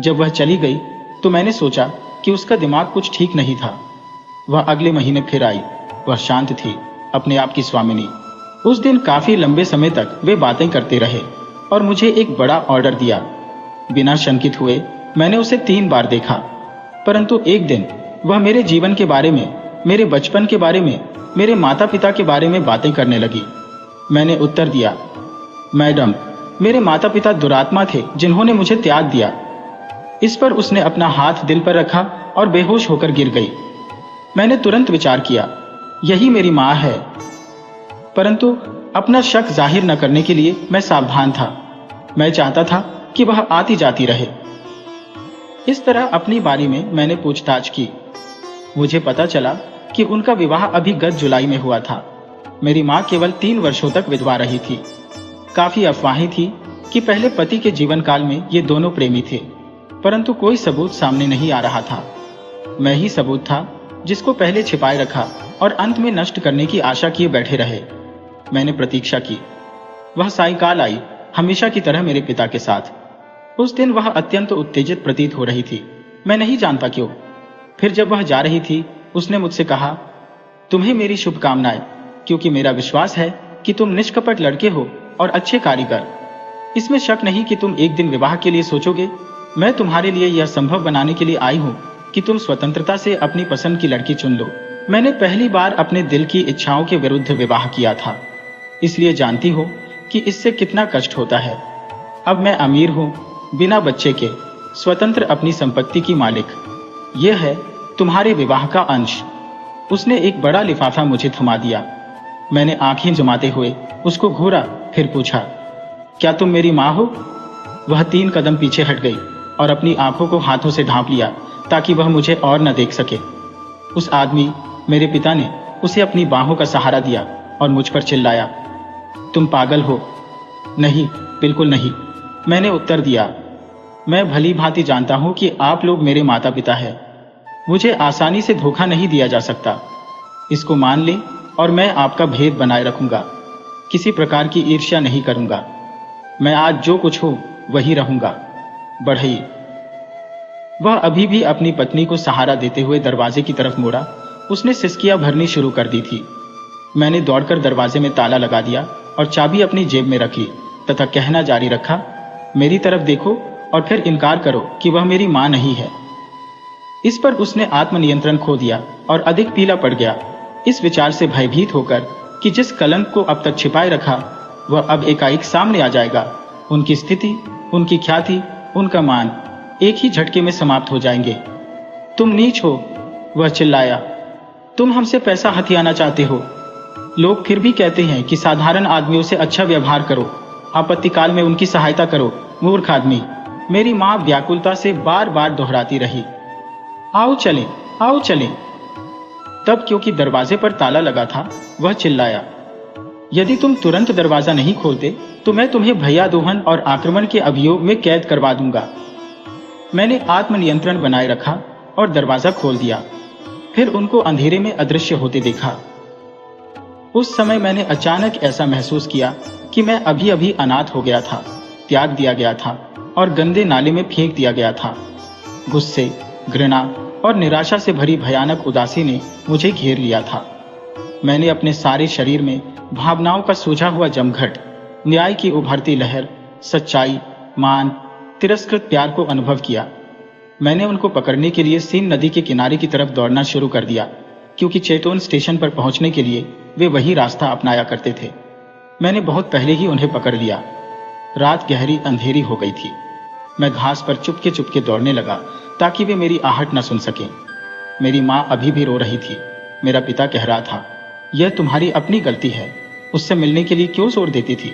जब वह चली गई तो मैंने सोचा कि उसका दिमाग कुछ ठीक नहीं था। वह अगले महीने फिर आई। वह शांत थी, अपने आप की स्वामिनी। उस दिन काफी लंबे समय तक वे बातें करते रहे और मुझे एक बड़ा ऑर्डर दिया। बिना शंकित हुए मैंने उसे 3 बार देखा, परंतु एक दिन वह मेरे जीवन के बारे में, मेरे बचपन के बारे में, मेरे माता पिता के बारे में बातें करने लगी। मैंने उत्तर दिया, मैडम, मेरे माता पिता दुरात्मा थे जिन्होंने मुझे त्याग दिया। इस पर उसने अपना हाथ दिल पर रखा और बेहोश होकर गिर गई। मैंने तुरंत विचार किया, यही मेरी माँ है, परंतु अपना शक जाहिर न करने के लिए मैं सावधान था। मैं चाहता था कि वह आती जाती रहे। इस तरह अपनी बारी में मैंने पूछताछ की। मुझे पता चला कि उनका विवाह अभी गत जुलाई में हुआ था। मेरी माँ केवल 3 वर्षों तक विधवा रही थी। काफी अफवाहें थी कि पहले पति के जीवन काल में ये दोनों प्रेमी थे, परंतु कोई सबूत सामने नहीं आ रहा था। मैं ही सबूत था जिसको पहले छिपाए रखा और अंत में नष्ट करने की आशा किए बैठे रहे। मैंने प्रतीक्षा की। वह सायंकाल आई, हमेशा की तरह मेरे पिता के साथ। उस दिन वह अत्यंत उत्तेजित प्रतीत हो रही थी। मैं नहीं जानता क्यों। फिर जब वह जा रही थी, उसने मुझसे कहा, तुम्हें मेरी शुभकामनाएं, क्योंकि मेरा विश्वास है कि तुम निष्कपट लड़के हो और अच्छे कारीगर। इसमें शक नहीं कि तुम एक दिन विवाह के लिए सोचोगे। मैं तुम्हारे लिए यह संभव बनाने के लिए आई हूँ कि तुम स्वतंत्रता से अपनी पसंद की लड़की चुन लो। मैंने पहली बार अपने दिल की इच्छाओं के विरुद्ध विवाह किया था, इसलिए जानती हो कि इससे कितना कष्ट होता है। अब मैं अमीर हूँ, बिना बच्चे के, स्वतंत्र अपनी संपत्ति की मालिक। यह है तुम्हारे विवाह का अंश। उसने एक बड़ा लिफाफा मुझे थमा दिया। मैंने आंखें जमाते हुए उसको घूरा, फिर पूछा, क्या तुम मेरी माँ हो? वह 3 कदम पीछे हट गई और अपनी आंखों को हाथों से ढांप लिया ताकि वह मुझे और न देख सके। उस आदमी, मेरे पिता ने उसे अपनी बाहों का सहारा दिया और मुझ पर चिल्लाया, तुम पागल हो? नहीं, बिल्कुल नहीं, मैंने उत्तर दिया। मैं भली भांति जानता हूं कि आप लोग मेरे माता पिता हैं। मुझे आसानी से धोखा नहीं दिया जा सकता। इसको मान लें और मैं आपका भेद बनाए रखूंगा। किसी प्रकार की ईर्ष्या नहीं करूंगा। मैं आज जो कुछ हूं वही रहूंगा। बढ़िए। वह अभी भी अपनी पत्नी को सहारा देते हुए दरवाजे की तरफ मुड़ा। उसने सिसकियां भरनी शुरू कर दी थी। मैंने दौड़कर दरवाजे में ताला लगा दिया और चाबी अपनी जेब में रख ली तथा कहना जारी रखा, मेरी तरफ देखो और फिर इनकार करो कि वह मेरी मां नहीं है। इस पर उसने आत्मनियंत्रण खो दिया और अधिक पीला पड़ गया, इस विचार से भयभीत होकर कि जिस कलंक को अब तक छिपाए रखा वह अब एकाएक सामने आ जाएगा। उनकी स्थिति, उनकी ख्याति, उनका मान एक ही झटके में समाप्त हो जाएंगे। तुम नीच हो, वह चिल्लाया। तुम हमसे पैसा हथियाना चाहते हो। लोग फिर भी कहते हैं कि साधारण आदमियों से अच्छा व्यवहार करो, आपत्तिकाल में उनकी सहायता करो। मूर्ख आदमी, मेरी मां व्याकुलता से बार बार दोहराती रही। आओ चलें, आओ चलें। तब क्योंकि दरवाजे पर ताला लगा था, वह चिल्लाया, यदि तुम तुरंत दरवाजा नहीं खोलते तो मैं तुम्हें भैया दोहन और आक्रमण के अभियोग में कैद करवा दूंगा। मैंने आत्मनियंत्रण बनाए रखा और दरवाजा खोल दिया, फिर उनको अंधेरे में अदृश्य होते देखा। उस समय मैंने अचानक ऐसा महसूस किया कि मैं अभी अभी अनाथ हो गया था, त्याग दिया गया था और गंदे नाले में फेंक दिया गया था। गुस्से, घृणा और निराशा से भरी भयानक उदासी ने मुझे घेर लिया था। मैंने अपने सारे शरीर में भावनाओं का सूझा हुआ जमघट, न्याय की उभरती लहर, सच्चाई, मान, तिरस्कृत प्यार को अनुभव किया। मैंने उनको पकड़ने के लिए सीन नदी के किनारे की तरफ दौड़ना शुरू कर दिया, क्योंकि चेतोन स्टेशन पर पहुंचने के लिए वे वही रास्ता अपनाया करते थे। मैंने बहुत पहले ही उन्हें पकड़ लिया। रात गहरी अंधेरी हो गई थी। मैं घास पर चुपके चुपके दौड़ने लगा ताकि वे मेरी आहट न सुन सकें। मेरी माँ अभी भी रो रही थी। मेरा पिता कह रहा था, यह तुम्हारी अपनी गलती है, उससे मिलने के लिए क्यों जोर देती थी?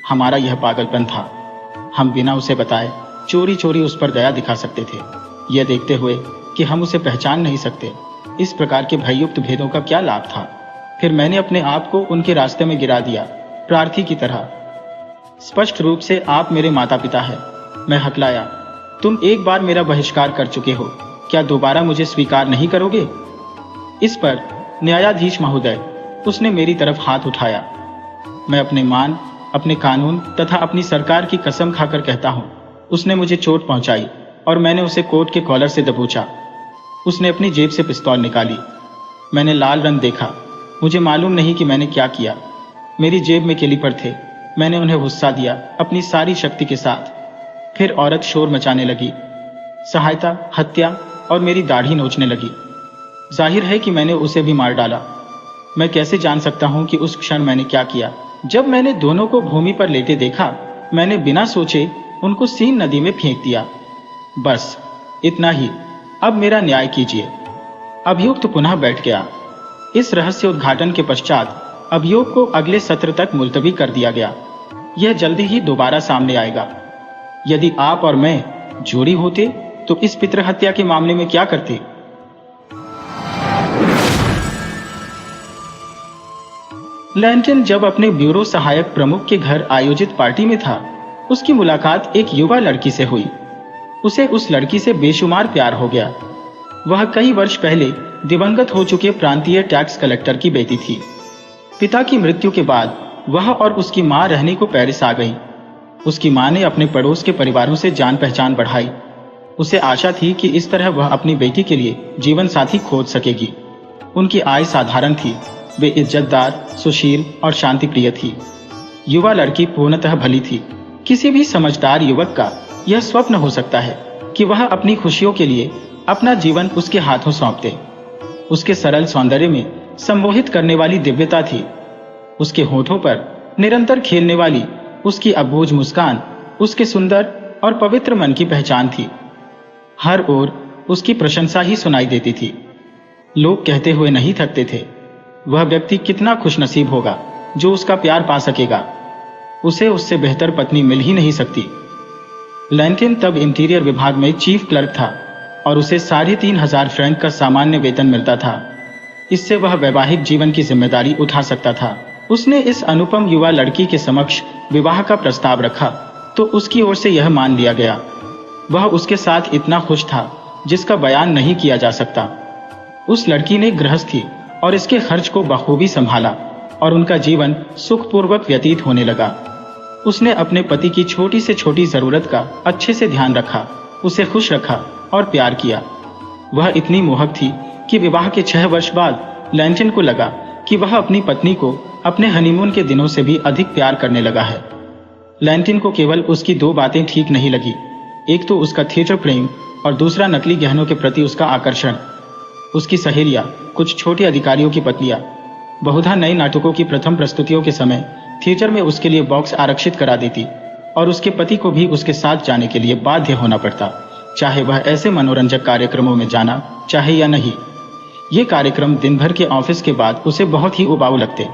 हमारा यह पागलपन था। हम बिना उसे बताए चोरी चोरी उस पर दया दिखा सकते थे, यह देखते हुए कि हम उसे पहचान नहीं सकते। इस प्रकार के भययुक्त भेदों का क्या लाभ था? फिर मैंने अपने आप को उनके रास्ते में गिरा दिया, प्रार्थी की तरह। स्पष्ट रूप से आप मेरे माता पिता हैं। मैं हकलाया, तुम एक बार मेरा बहिष्कार कर चुके हो, क्या दोबारा मुझे स्वीकार नहीं करोगे? इस पर न्यायाधीश महोदय, उसने मेरी तरफ हाथ उठाया। मैं अपने मान, अपने कानून तथा अपनी सरकार की कसम खाकर कहता हूं, उसने मुझे चोट पहुंचाई और मैंने उसे कोट के कॉलर से दबोचा। उसने अपनी जेब से पिस्तौल निकाली। मैंने लाल रंग देखा। मुझे मालूम नहीं कि मैंने क्या किया। मेरी जेब में कैलिपर थे। मैंने उन्हें गुस्सा दिया अपनी सारी शक्ति के साथ। फिर औरत शोर मचाने लगी, सहायता, हत्या, और मेरी दाढ़ी नोचने लगी। जाहिर है कि मैंने उसे भी मार डाला। मैं कैसे जान सकता हूं कि उस क्षण मैंने क्या किया? जब मैंने दोनों को भूमि पर लेटे देखा, मैंने बिना सोचे उनको सीन नदी में फेंक दिया। बस इतना ही। अब मेरा न्याय कीजिए। अभियुक्त पुनः बैठ गया। इस रहस्य उद्घाटन के पश्चात अभियोग को अगले सत्र तक मुलतवी कर दिया गया। यह जल्दी ही दोबारा सामने आएगा। यदि आप और मैं जोड़ी होते तो इस पितृहत्या के मामले में क्या करते? लैंटन जब अपने ब्यूरो सहायक प्रमुख के घर आयोजित पार्टी में था, उसकी मुलाकात एक युवा लड़की से हुई। उसे उस लड़की से बेशुमार प्यार हो गया। वह कई वर्ष पहले दिवंगत हो चुके प्रांतीय टैक्स कलेक्टर की बेटी थी। पिता की मृत्यु के बाद वह और उसकी मां रहने को पेरिस आ गई। उसकी मां ने अपने पड़ोस के परिवारों से जान पहचान बढ़ाई। उसे आशा थी कि इस तरह वह अपनी बेटी के लिए जीवन साथी खोज सकेगी। उनकी आय साधारण थी। वे इज्जतदार, सुशील और शांतिप्रिय थी। युवा लड़की पूर्णतः भली थी। किसी भी समझदार युवक का यह स्वप्न हो सकता है कि वह अपनी खुशियों के लिए अपना जीवन उसके हाथों सौंप दे। उसके सरल सौंदर्य में सम्मोहित करने वाली दिव्यता थी। उसके होठों पर निरंतर खेलने वाली उसकी अबूझ मुस्कान उसके सुंदर और पवित्र मन की पहचान थी। हर ओर उसकी प्रशंसा ही सुनाई देती थी। लोग कहते हुए नहीं थकते थे, वह व्यक्ति कितना खुशनसीब होगा जो उसका प्यार पा सकेगा। उसे उससे बेहतर पत्नी मिल ही नहीं सकती। लैंटिन तब इंटीरियर विभाग में चीफ क्लर्क था और उसे 3,500 फ्रैंक का सामान्य वेतन मिलता था। इससे वह वैवाहिक जीवन की जिम्मेदारी उठा सकता था। उसने इस अनुपम युवा लड़की के समक्ष विवाह का प्रस्ताव रखा तो उसकी ओर से यह मान लिया गया। वह उसके साथ इतना खुश था जिसका बयान नहीं किया जा सकता। उस लड़की ने गृहस्थी और इसके खर्च को बखूबी संभाला और उनका जीवन सुखपूर्वक व्यतीत होने लगा। उसने अपने पति की छोटी से छोटी जरूरत का अच्छे से ध्यान रखा, उसे खुश रखा और प्यार किया। वह इतनी मोहक थी कि विवाह के 6 वर्ष बाद लैंटिन को लगा कि वह अपनी पत्नी को अपने हनीमून के दिनों से भी अधिक प्यार करने लगा है। लैंटिन को केवल उसकी 2 बातें ठीक नहीं लगी, एक तो उसका थिएटर प्रेम और दूसरा नकली गहनों के प्रति उसका आकर्षण। उसकी सहेलियां, कुछ छोटे अधिकारियों की पत्नियां, बहुधा नए नाटकों की प्रथम प्रस्तुतियों के समय थिएटर में उसके लिए बॉक्स आरक्षित करा देती और उसके पति को भी उसके साथ जाने के लिए बाध्य होना पड़ता, चाहे वह ऐसे मनोरंजक कार्यक्रमों में जाना चाहे या नहीं। ये कार्यक्रम दिन भर के ऑफिस के बाद उसे बहुत ही उबाऊ लगते।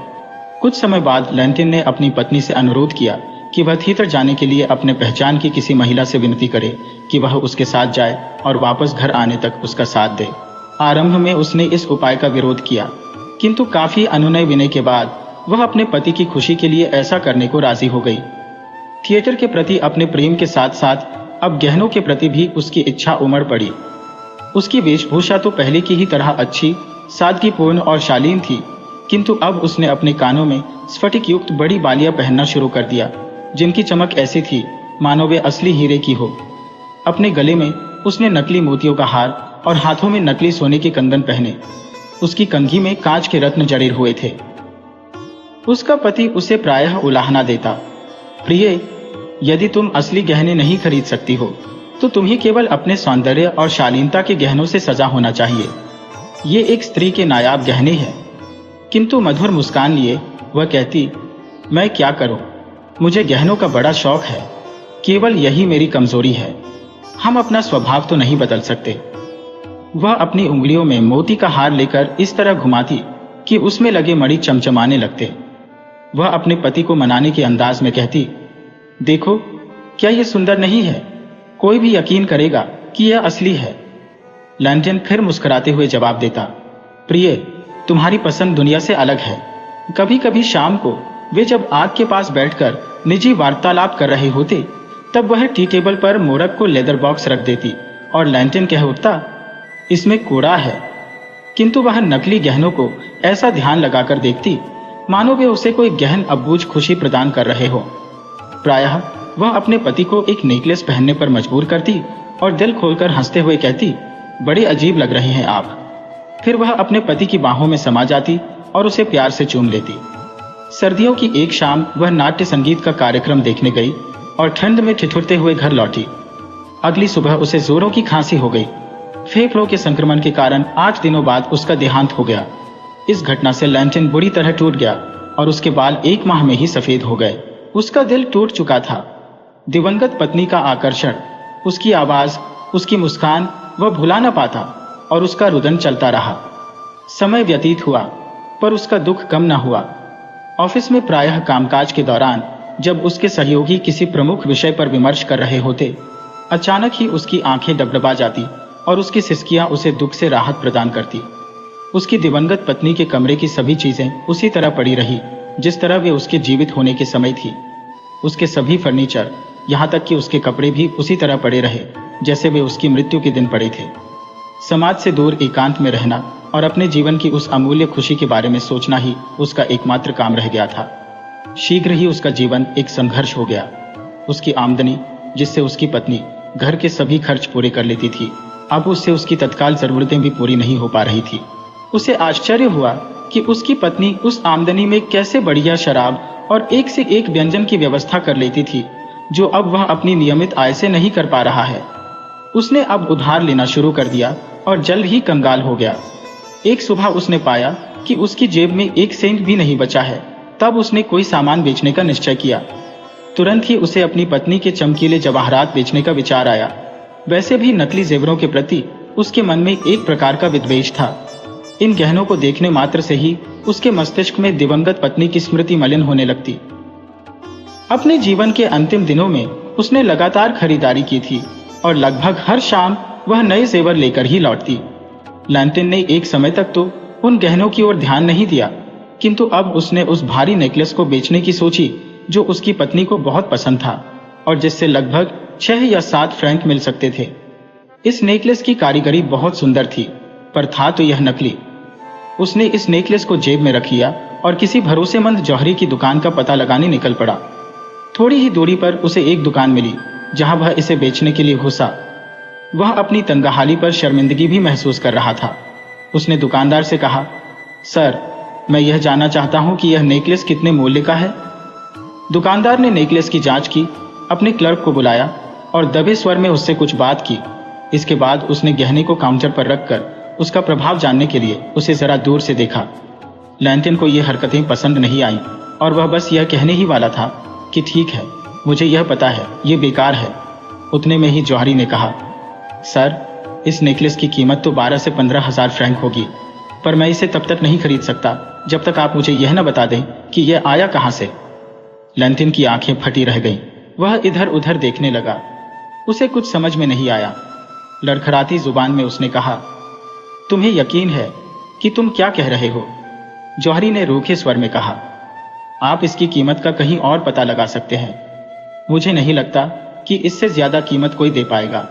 कुछ समय बाद लैंटिन ने अपनी पत्नी से अनुरोध किया कि वह थिएटर जाने के लिए अपने पहचान की किसी महिला से विनती करे कि वह उसके साथ जाए और वापस घर आने तक उसका साथ दे। आरंभ में उसने इस उपाय का विरोध किया, किंतु काफी अनुनय विनय के बाद वह अपने पति की खुशी के लिए ऐसा करने को राजी हो गई। थिएटर के प्रति अपने प्रेम के साथ साथ अब गहनों के प्रति भी उसकी इच्छा उमड़ पड़ी। उसकी वेशभूषा तो पहले की ही तरह अच्छी, सादगीपूर्ण और शालीन थी, किंतु अब उसने अपने कानों में स्फटिक युक्त बड़ी बालियां पहनना शुरू कर दिया, जिनकी चमक ऐसी थी मानो वे असली हीरे की हो। अपने गले में उसने नकली मोतियों का हार और हाथों में नकली सोने के कंगन पहने। उसकी कंघी में कांच के रत्न जड़े हुए थे। उसका पति उसे प्रायः उलाहना देता, प्रिय, यदि तुम असली गहने नहीं खरीद सकती हो तो तुम्हें केवल अपने सौंदर्य और शालीनता के गहनों से सजा होना चाहिए। ये एक स्त्री के नायाब गहने हैं। किंतु मधुर मुस्कान लिए वह कहती, मैं क्या करूं, मुझे गहनों का बड़ा शौक है, केवल यही मेरी कमजोरी है। हम अपना स्वभाव तो नहीं बदल सकते। वह अपनी उंगलियों में मोती का हार लेकर इस तरह घुमाती कि उसमें लगे मणि चमचमाने लगते। वह अपने पति को मनाने के अंदाज में कहती, देखो, क्या यह सुंदर नहीं है? कोई भी यकीन करेगा कि यह असली है। लैंटिन फिर मुस्कुराते हुए जवाब देता, प्रिय, तुम्हारी पसंद दुनिया से अलग है। कभी कभी शाम को वे जब आग के पास बैठकर निजी वार्तालाप कर रहे होते तब वह टी टेबल पर मोरक को लेदर बॉक्स रख देती और लैंटिन कह उठता, इसमें कूड़ा है। किंतु वह नकली गहनों को ऐसा ध्यान लगाकर देखती मानो वे उसे कोई गहन अबूझ खुशी प्रदान कर रहे हो। प्रायः वह अपने पति को एक नेकलेस पहनने पर मजबूर करती और दिल खोलकर हंसते हुए कहती, बड़े अजीब लग रहे हैं आप। फिर वह अपने पति की बाहों में समा जाती और उसे प्यार से चूम लेती। सर्दियों की एक शाम वह नाट्य संगीत का कार्यक्रम देखने गई और ठंड में ठिठुरते हुए घर लौटी। अगली सुबह उसे जोरों की खांसी हो गई। फेफड़ों के संक्रमण के कारण 8 दिनों बाद उसका देहांत हो गया। इस घटना से लैंटिन बुरी तरह टूट गया और उसके बाल 1 माह में ही सफेद हो गए। उसका दिल टूट चुका था। दिवंगत पत्नी का आकर्षण, उसकी आवाज, उसकी मुस्कान वह भुला न पाता और उसका रुदन चलता रहा। समय व्यतीत हुआ पर उसका दुख कम न हुआ। ऑफिस में प्रायः कामकाज के दौरान जब उसके सहयोगी किसी प्रमुख विषय पर विमर्श कर रहे होते, अचानक ही उसकी आंखें डबडबा जाती और उसकी सिसकियां उसे दुख से राहत प्रदान करती। उसकी दिवंगत पत्नी के कमरे की सभी चीजें उसी तरह पड़ी रही जिस तरह वे उसके जीवित होने के समय थी। उसके सभी फर्नीचर, यहाँ तक कि उसके कपड़े भी उसी तरह पड़े रहे जैसे वे उसकी मृत्यु के दिन पड़े थे। समाज से दूर एकांत में रहना और अपने जीवन की उस अमूल्य खुशी के बारे में सोचना ही उसका एकमात्र काम रह गया था। शीघ्र ही उसका जीवन एक संघर्ष हो गया। उसकी आमदनी, जिससे उसकी पत्नी घर के सभी खर्च पूरे कर लेती थी, अब उससे उसकी तत्काल जरूरतें भी पूरी नहीं हो पा रही थी। उसे आश्चर्य हुआ कि उसकी पत्नी उस आमदनी में कैसे बढ़िया शराब और एक से एक व्यंजन की व्यवस्था कर लेती थी जो अब वह अपनी नियमित आय से नहीं कर पा रहा है। उसने अब उधार लेना शुरू कर दिया और जल्द ही कंगाल हो गया। एक सुबह उसने पाया कि उसकी जेब में एक सेंट भी नहीं बचा है। तब उसने कोई सामान बेचने का निश्चय किया। तुरंत ही उसे अपनी पत्नी के चमकीले जवाहरात बेचने का विचार आया। वैसे भी नकली जेवरों के प्रति उसके मन में एक प्रकार का विद्वेष था। इन गहनों को देखने मात्र से ही उसके मस्तिष्क में दिवंगत पत्नी की स्मृति मलिन होने लगती। अपने जीवन के अंतिम दिनों में उसने लगातार खरीदारी की थी और लगभग हर शाम वह नए जेवर लेकर ही लौटती। लैंटिन ने एक समय तक तो उन गहनों की ओर ध्यान नहीं दिया, किंतु अब उसने उस भारी नेकलेस को बेचने की सोची जो उसकी पत्नी को बहुत पसंद था और जिससे लगभग 6 या 7 फ्रैंक मिल सकते थे। इस नेकलेस की कारीगरी बहुत सुंदर थी, पर था तो यह नकली। उसने इस नेकलेस को जेब में रख लिया और किसी भरोसेमंद जौहरी की दुकान का पता लगाने निकल पड़ा। थोड़ी ही दूरी पर उसे एक दुकान मिली जहां वह इसे बेचने के लिए घुसा। वह अपनी तंगहाली पर शर्मिंदगी भी महसूस कर रहा था। उसने दुकानदार से कहा, सर, मैं यह जानना चाहता हूं कि यह नेकलेस कितने मूल्य का है। दुकानदार ने नेकलेस की जांच की, अपने क्लर्क को बुलाया और दबे स्वर में उससे कुछ बात की। इसके बाद उसने गहने को काउंटर पर रखकर उसका प्रभाव जानने के लिए उसे जरा दूर से देखा। लैंटिन को यह हरकतें पसंद नहीं आईं और वह बस यह कहने ही वाला था कि ठीक है, मुझे यह पता है, ये बेकार है। उतने में ही जौहरी ने कहा, सर, इस नेकलेस की कीमत तो 12 से 15 हजार फ्रैंक होगी, पर मैं इसे तब तक नहीं खरीद सकता जब तक आप मुझे यह न बता दें कि यह आया कहां से। लैंटिन की आंखें फटी रह गईं। वह इधर उधर देखने लगा। उसे कुछ समझ में नहीं आया। लड़खड़ाती जुबान में उसने कहा, तुम्हें यकीन है कि तुम क्या कह रहे हो? जौहरी ने रूखे स्वर में कहा, आप इसकी कीमत का कहीं और पता लगा सकते हैं। मुझे नहीं लगता कि इससे ज्यादा कीमत कोई दे पाएगा।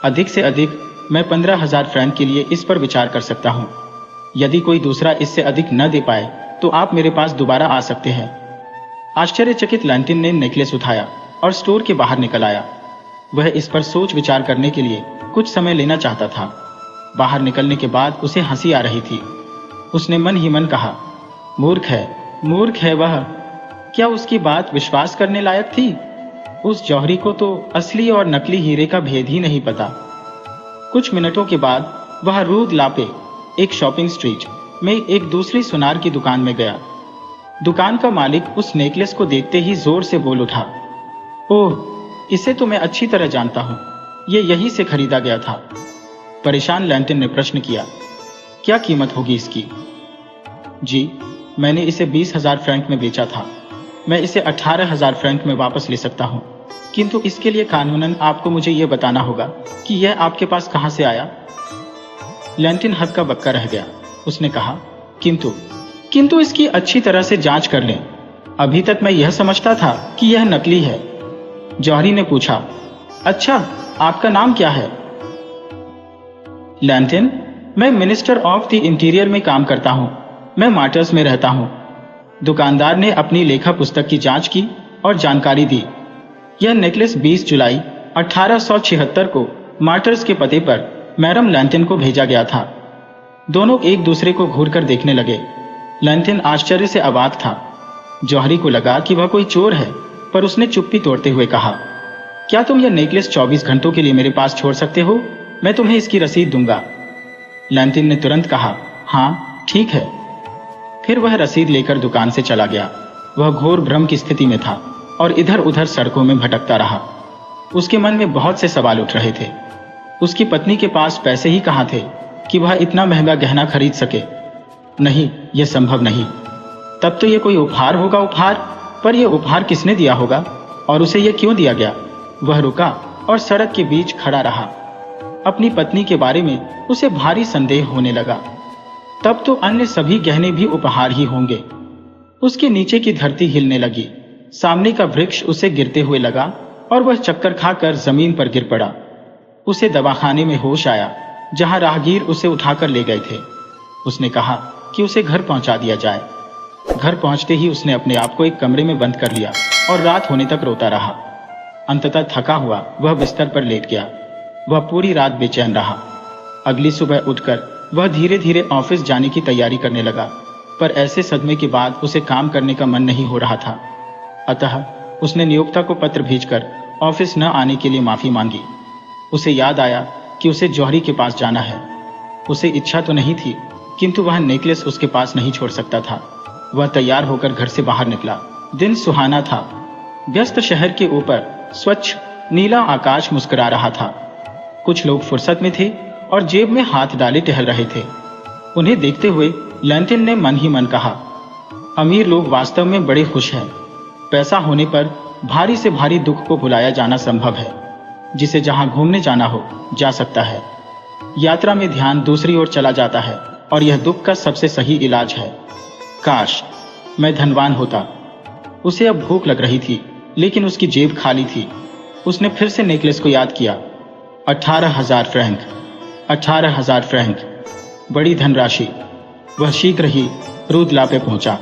अधिक से अधिक मैं 15,000 फ्रैंक के लिए इस पर विचार कर सकता हूं। यदि कोई दूसरा इससे अधिक न दे पाए तो आप मेरे पास दोबारा आ सकते हैं। आश्चर्यचकित लैंटिन ने नेकलेस उठाया और स्टोर के बाहर निकल आया। वह इस पर सोच विचार करने के लिए कुछ समय लेना चाहता था। बाहर निकलने के बाद उसे हंसी आ रही थी। उसने मन ही मन कहा, मूर्ख है वह। क्या उसकी बात विश्वास करने लायक थी? उस जौहरी को तो असली और नकली हीरे का भेद ही नहीं पता। कुछ मिनटों के बाद वह रूद लापे एक शॉपिंग स्ट्रीट में एक दूसरी सुनार की दुकान में गया। दुकान का मालिक उस नेकलेस को देखते ही जोर से बोल उठा, ओह, इसे तो मैं अच्छी तरह जानता हूं, ये यहीं से खरीदा गया था। परेशान लैंटिन ने प्रश्न किया, क्या कीमत होगी इसकी? जी, मैंने इसे 20,000 फ्रैंक में बेचा था। मैं इसे 18,000 फ्रैंक में वापस ले सकता हूं, किंतु इसके लिए कानूनन आपको मुझे यह बताना होगा कि यह आपके पास कहां से आया। लैंटिन हक्का बक्का रह गया। उसने कहा, किंतु इसकी अच्छी तरह से जांच कर लें। अभी तक मैं यह समझता था कि यह नकली है। जौहरी ने पूछा, अच्छा, आपका नाम क्या है? लैंटिन, मैं मिनिस्टर ऑफ द इंटीरियर में काम करता हूं। मैं मार्टर्स में रहता हूं। दुकानदार ने अपनी लेखा पुस्तक की जांच की और जानकारी दी। यह नेकलेस 20 जुलाई 1876 को मार्टर्स के पते पर मैडम लैंटिन को भेजा गया था। दोनों एक दूसरे को घूरकर देखने लगे। लैंटिन आश्चर्य से अवाक था। जौहरी को लगा कि वह कोई चोर है, पर उसने चुप्पी तोड़ते हुए कहा, क्या तुम यह नेकलेस 24 घंटों के लिए मेरे पास छोड़ सकते हो? मैं तुम्हें इसकी रसीद दूंगा। लैंटिन ने तुरंत कहा, हाँ, ठीक है। फिर वह रसीद लेकर दुकान से चला गया। वह घोर भ्रम की स्थिति में था और इधर उधर सड़कों में भटकता रहा। उसके मन में बहुत से सवाल उठ रहे थे। उसकी पत्नी के पास पैसे ही कहां थे कि वह इतना महंगा गहना खरीद सके? नहीं, यह संभव नहीं। तब तो यह कोई उपहार होगा। पर यह उपहार किसने दिया होगा और उसे यह क्यों दिया गया? वह रुका और सड़क के बीच खड़ा रहा। अपनी पत्नी के बारे में उसे भारी संदेह होने लगा। तब तो अन्य सभी गहने भी उपहार ही होंगे। उसके नीचे की धरती हिलने लगी। सामने का वृक्ष उसे गिरते हुए लगा और वह चक्कर खाकर जमीन पर गिर पड़ा। उसे दवाखाने में होश आया, जहां राहगीर उसे उठाकर ले गए थे। उसने कहा कि उसे घर पहुंचा दिया जाए। घर पहुंचते ही उसने अपने आप को एक कमरे में बंद कर लिया और रात होने तक रोता रहा। अंततः थका हुआ वह बिस्तर पर लेट गया। वह पूरी रात बेचैन रहा। अगली सुबह उठकर वह धीरे धीरे ऑफिस जाने की तैयारी करने लगा, पर ऐसे सदमे के बाद उसे काम करने का मन नहीं हो रहा था। अतः उसने नियोक्ता को पत्र भेजकर ऑफिस न आने के लिए माफी मांगी। उसे याद आया कि उसे जौहरी के पास जाना है। उसे इच्छा तो नहीं थी किंतु वह नेकलेस उसके पास नहीं छोड़ सकता था। वह तैयार होकर घर से बाहर निकला। दिन सुहाना था। व्यस्त शहर के ऊपर स्वच्छ नीला आकाश मुस्कुरा रहा था। कुछ लोग फुर्सत में थे और जेब में हाथ डाले टहल रहे थे। उन्हें देखते हुए लैंटिन ने मन ही मन कहा, अमीर लोग वास्तव में बड़े खुश हैं। पैसा होने पर भारी से भारी दुख को भुलाया जाना संभव है। जिसे जहां घूमने जाना हो जा सकता है। यात्रा में ध्यान दूसरी ओर चला जाता है और यह दुख का सबसे सही इलाज है। काश मैं धनवान होता। उसे अब भूख लग रही थी, लेकिन उसकी जेब खाली थी। उसने फिर से नेकलेस को याद किया। 18,000 फ्रैंक, 18,000 फ्रैंक, बड़ी धनराशि। वह शीघ्र ही रूदला पे पहुंचा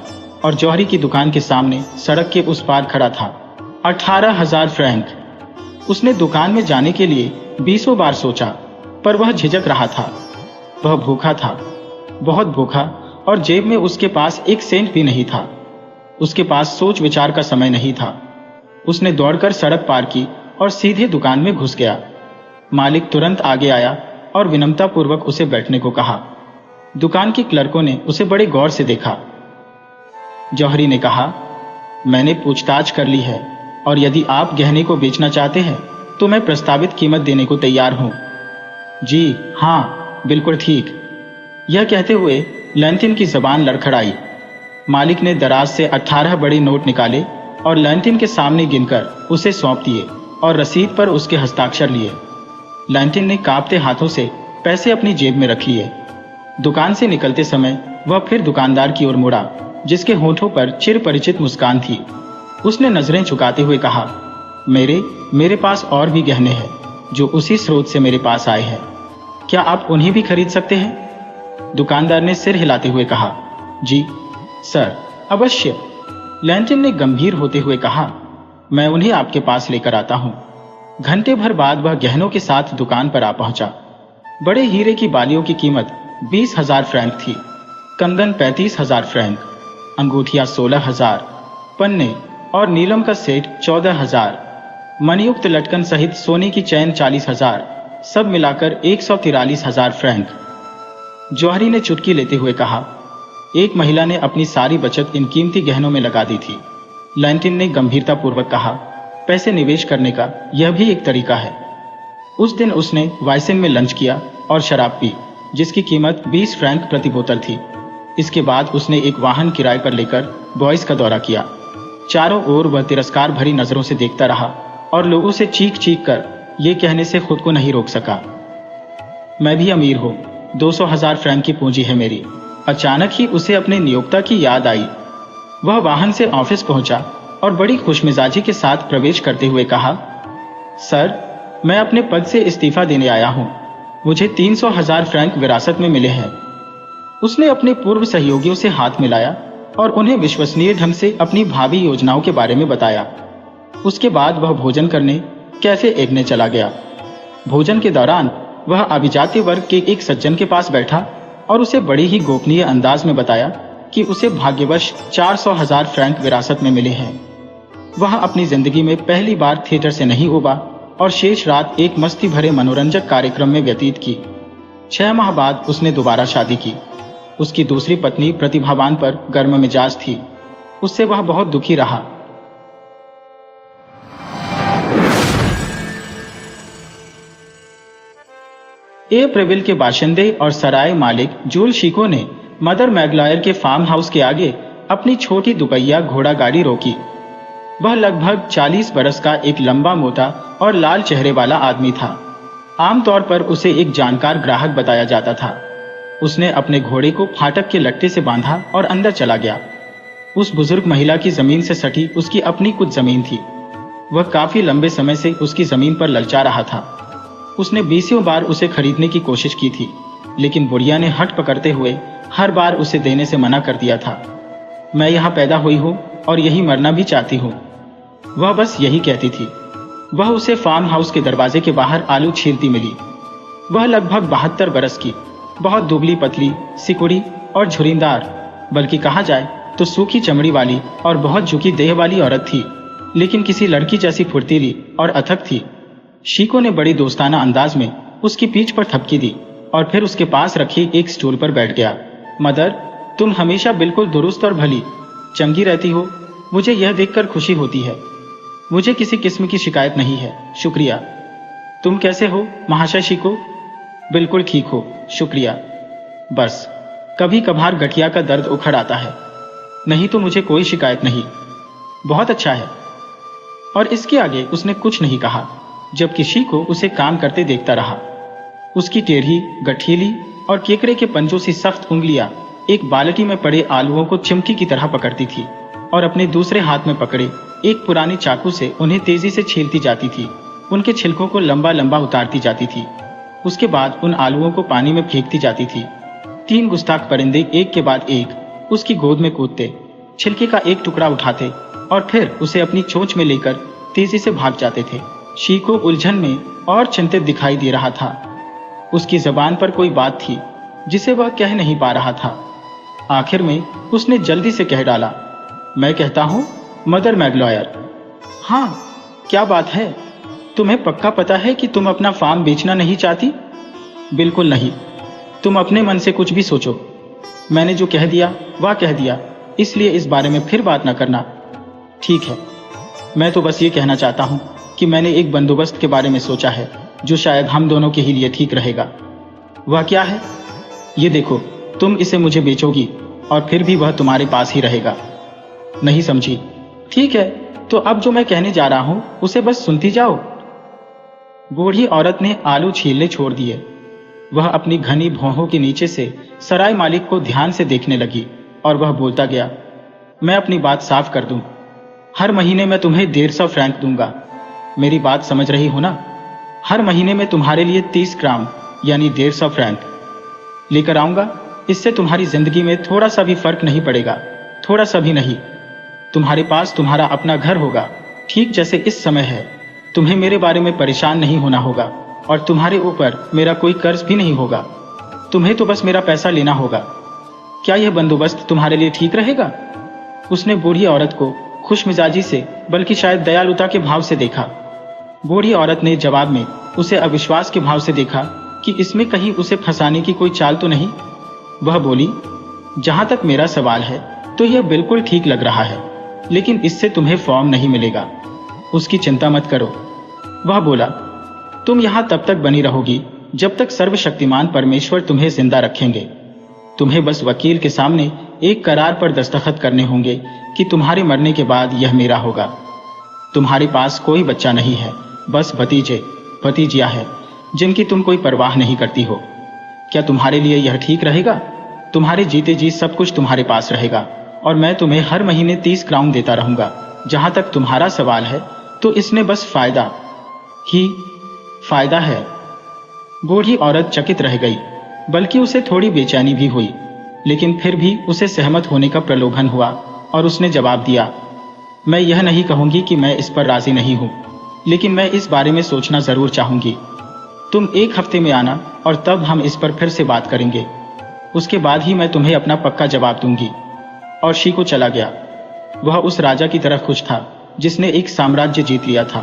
और जौहरी की दुकान के सामने सड़क के उस पार खड़ा था। 18,000 फ्रैंक। उसने दुकान में जाने के लिए 20 बार सोचा, पर वह झिझक रहा था। वह भूखा था, बहुत भूखा, और जेब में उसके पास एक सेंट भी नहीं था। उसके पास सोच विचार का समय नहीं था। उसने दौड़कर सड़क पार की और सीधे दुकान में घुस गया। मालिक तुरंत आगे आया और विनम्रतापूर्वक उसे बैठने को कहा। दुकान के क्लर्कों ने उसे बड़े गौर से देखा। जौहरी ने कहा, मैंने पूछताछ कर ली है और यदि आप गहने को बेचना चाहते हैं तो मैं प्रस्तावित कीमत देने को तैयार हूं। जी हाँ, बिल्कुल ठीक। यह कहते हुए लैंटिन की जबान लड़खड़ाई। मालिक ने दराज से 18 बड़े नोट निकाले और लैंटिन के सामने गिनकर उसे सौंप दिए और रसीद पर उसके हस्ताक्षर लिए। लैंटिन ने कांपते हाथों से पैसे अपनी जेब में रख लिए। दुकान से निकलते समय वह फिर दुकानदार की ओर मुड़ा, जिसके होठों पर चिर परिचित मुस्कान थी। उसने नजरें झुकाते हुए कहा, मेरे पास और भी गहने हैं जो उसी स्रोत से मेरे पास आए हैं। क्या आप उन्हें भी खरीद सकते हैं? दुकानदार ने सिर हिलाते हुए कहा, जी सर, अवश्य। लैंटिन ने गंभीर होते हुए कहा, मैं उन्हें आपके पास लेकर आता हूं। घंटे भर बाद वह गहनों के साथ दुकान पर आ पहुंचा। बड़े हीरे की बालियों की कीमत 20,000 फ्रैंक थी। कंगन 35,000 फ्रैंक, अंगूठियां 16,000, पन्ने और नीलम का सेट 14,000, मणियुक्त लटकन सहित सोने की चैन 40,000, सब मिलाकर 143,000 फ्रैंक। जौहरी ने चुटकी लेते हुए कहा, एक महिला ने अपनी सारी बचत इन कीमती गहनों में लगा दी थी। लैंटिन ने गंभीरतापूर्वक कहा, पैसे निवेश करने का यह भी एक तरीका है। उस दिन उसने वाइसेन में लंच किया और शराब पी, जिसकी कीमत 20 फ्रैंक प्रति बोतल थी। इसके बाद उसने एक वाहन किराए पर लेकर बॉयस का दौरा किया। चारों ओर वह तिरस्कार भरी नजरों से देखता रहा और लोगों से चीख चीख कर ये कहने से खुद को नहीं रोक सका, मैं भी अमीर हूं, 200,000 फ्रैंक की पूंजी है मेरी। अचानक ही उसे अपने नियोक्ता की याद आई। वह वाहन से ऑफिस पहुंचा और बड़ी खुशमिजाजी के साथ प्रवेश करते हुए कहा, सर, मैं अपने पद से इस्तीफा देने आया हूं। मुझे 300,000 फ्रैंक विरासत में मिले हैं। उसने अपने पूर्व सहयोगियों से हाथ मिलाया और उन्हें विश्वसनीय ढंग से अपनी भावी योजनाओं के बारे में बताया। उसके बाद वह भोजन करने कैफे एग्ने चला गया। भोजन के दौरान वह अभिजात्य वर्ग के एक सज्जन के पास बैठा और उसे बड़े ही गोपनीय अंदाज में बताया कि उसे भाग्यवश 400,000 फ्रैंक विरासत में मिले हैं। वह अपनी जिंदगी में पहली बार थिएटर से नहीं उबा और शेष रात एक मस्ती भरे मनोरंजक कार्यक्रम में व्यतीत की। 6 माह बाद उसने दोबारा शादी की। उसकी दूसरी पत्नी प्रतिभावान पर गर्म मिजाज थी। उससे वह बहुत दुखी रहा। प्रेविल के बाशिंदे और सराय मालिक जूल शीको ने मदर मैगलायर के फार्म हाउस के आगे अपनी छोटी दुपहिया घोड़ा गाड़ी रोकी। वह लगभग 40 बरस का एक लंबा मोटा और लाल चेहरे वाला आदमी था। आमतौर पर उसे एक जानकार ग्राहक बताया जाता था। उसने अपने घोड़े को फाटक के लट्टे से बांधा और अंदर चला गया। उस बुजुर्ग महिला की जमीन से सटी उसकी अपनी कुछ जमीन थी। वह काफी लंबे समय से उसकी जमीन पर ललचा रहा था। उसने 20 बार उसे खरीदने की कोशिश की थी, लेकिन बुढ़िया ने हट पकड़ते हुए हर बार उसे देने से मना कर दिया था। मैं यहाँ पैदा हुई हूँ और यही मरना भी चाहती हूँ, वह बस यही कहती थी। वह उसे फार्म हाउस के दरवाजे के बाहर आलू छीलती मिली। वह लगभग 72 बरस की, बहुत दुबली पतली, सिकुड़ी और झुरीदार, बल्कि कहा जाए तो सूखी चमड़ी वाली और बहुत झुकी देह वाली औरत थी, लेकिन किसी लड़की जैसी फुर्तीली और अथक थी। शीको ने बड़ी दोस्ताना अंदाज में उसकी पीठ पर थपकी दी और फिर उसके पास रखी एक स्टूल पर बैठ गया। मदर, तुम हमेशा बिल्कुल दुरुस्त और भली चंगी रहती हो। मुझे यह देखकर खुशी होती है। मुझे किसी किस्म की शिकायत नहीं है, शुक्रिया। तुम कैसे हो महाशय शिको? बिल्कुल ठीक हो, शुक्रिया। बस कभी कभार गठिया का दर्द उखड़ आता है, नहीं तो मुझे कोई शिकायत नहीं। बहुत अच्छा है। और इसके आगे उसने कुछ नहीं कहा, जबकि शिको उसे काम करते देखता रहा। उसकी टेढ़ी, गठीली और केकड़े के पंजों से सख्त उंगलियां एक बाल्टी में पड़े आलूओं को चिमटी की तरह पकड़ती थी और अपने दूसरे हाथ में पकड़े एक पुरानी चाकू से उन्हें तेजी से छीलती जाती थी। उनके छिलकों को लंबा लंबा उतारती जाती थी। उसके बाद उन आलूओं को पानी में फेंकती जाती थी। 3 गुस्ताख परिंदे एक के बाद एक उसकी गोद में कूदते, छिलके का एक टुकड़ा उठाते और फिर उसे अपनी चोंच में लेकर तेजी से भाग जाते थे। शिको उलझन में और चिंतित दिखाई दे रहा था। उसकी जबान पर कोई बात थी जिसे वह कह नहीं पा रहा था। आखिर में उसने जल्दी से कह डाला, मैं कहता हूं मदर मैग्लॉयर। हाँ, क्या बात है? तुम्हें पक्का पता है कि तुम अपना फार्म बेचना नहीं चाहती? बिल्कुल नहीं। तुम अपने मन से कुछ भी सोचो। मैंने जो कह दिया वह कह दिया, इसलिए इस बारे में फिर बात न करना। ठीक है, मैं तो बस ये कहना चाहता हूं कि मैंने एक बंदोबस्त के बारे में सोचा है जो शायद हम दोनों के ही लिए ठीक रहेगा। वह क्या है? ये देखो, तुम इसे मुझे बेचोगी और फिर भी वह तुम्हारे पास ही रहेगा। नहीं समझी? ठीक है, तो अब जो मैं कहने जा रहा हूं उसे बस सुनती जाओ। बूढ़ी औरत ने आलू छीलने छोड़ दिए। वह अपनी घनी भौहों के नीचे से सराय मालिक को ध्यान से देखने लगी और वह बोलता गया, मैं अपनी बात साफ कर दूं। हर महीने मैं तुम्हें 150 फ्रैंक दूंगा। मेरी बात समझ रही हो ना? हर महीने में तुम्हारे लिए 30 क्राउन यानी 150 फ्रैंक लेकर आऊंगा। इससे तुम्हारी जिंदगी में थोड़ा सा भी फर्क नहीं पड़ेगा, थोड़ा सा भी नहीं। तुम्हारे पास तुम्हारा अपना घर होगा, ठीक जैसे इस समय है। तुम्हें मेरे बारे में परेशान नहीं होना होगा और तुम्हारे ऊपर मेरा कोई कर्ज भी नहीं होगा। तुम्हें तो बस मेरा पैसा लेना होगा। क्या यह बंदोबस्त तुम्हारे लिए ठीक रहेगा? उसने बूढ़ी औरत को खुशमिजाजी से, बल्कि शायद दयालुता के भाव से देखा। बूढ़ी औरत ने जवाब में उसे अविश्वास के भाव से देखा कि इसमें कहीं उसे फंसाने की कोई चाल तो नहीं। वह बोली, जहां तक मेरा सवाल है तो यह बिल्कुल ठीक लग रहा है, लेकिन इससे तुम्हें फॉर्म नहीं मिलेगा। उसकी चिंता मत करो। वह बोला, तुम यहां तब तक बनी रहोगी जब तक सर्वशक्तिमान परमेश्वर तुम्हें जिंदा रखेंगे। तुम्हें बस वकील के सामने एक करार पर दस्तखत करने होंगे कि तुम्हारे मरने के बाद यह मेरा होगा। तुम्हारे पास कोई बच्चा नहीं है, बस भतीजे भतीजियां हैं जिनकी तुम कोई परवाह नहीं करती हो। क्या तुम्हारे लिए यह ठीक रहेगा? तुम्हारे जीते जी सब कुछ तुम्हारे पास रहेगा और मैं तुम्हें हर महीने 30 क्राउन देता रहूंगा। जहां तक तुम्हारा सवाल है तो इसमें बस फायदा ही फायदा है। बूढ़ी औरत चकित रह गई, बल्कि उसे थोड़ी बेचैनी भी हुई, लेकिन फिर भी उसे सहमत होने का प्रलोभन हुआ और उसने जवाब दिया, मैं यह नहीं कहूंगी कि मैं इस पर राजी नहीं हूं, लेकिन मैं इस बारे में सोचना जरूर चाहूंगी। तुम 1 हफ्ते में आना और तब हम इस पर फिर से बात करेंगे। उसके बाद ही मैं तुम्हें अपना पक्का जवाब दूंगी। और शिको चला गया। वह उस राजा की तरह खुश था जिसने एक साम्राज्य जीत लिया था।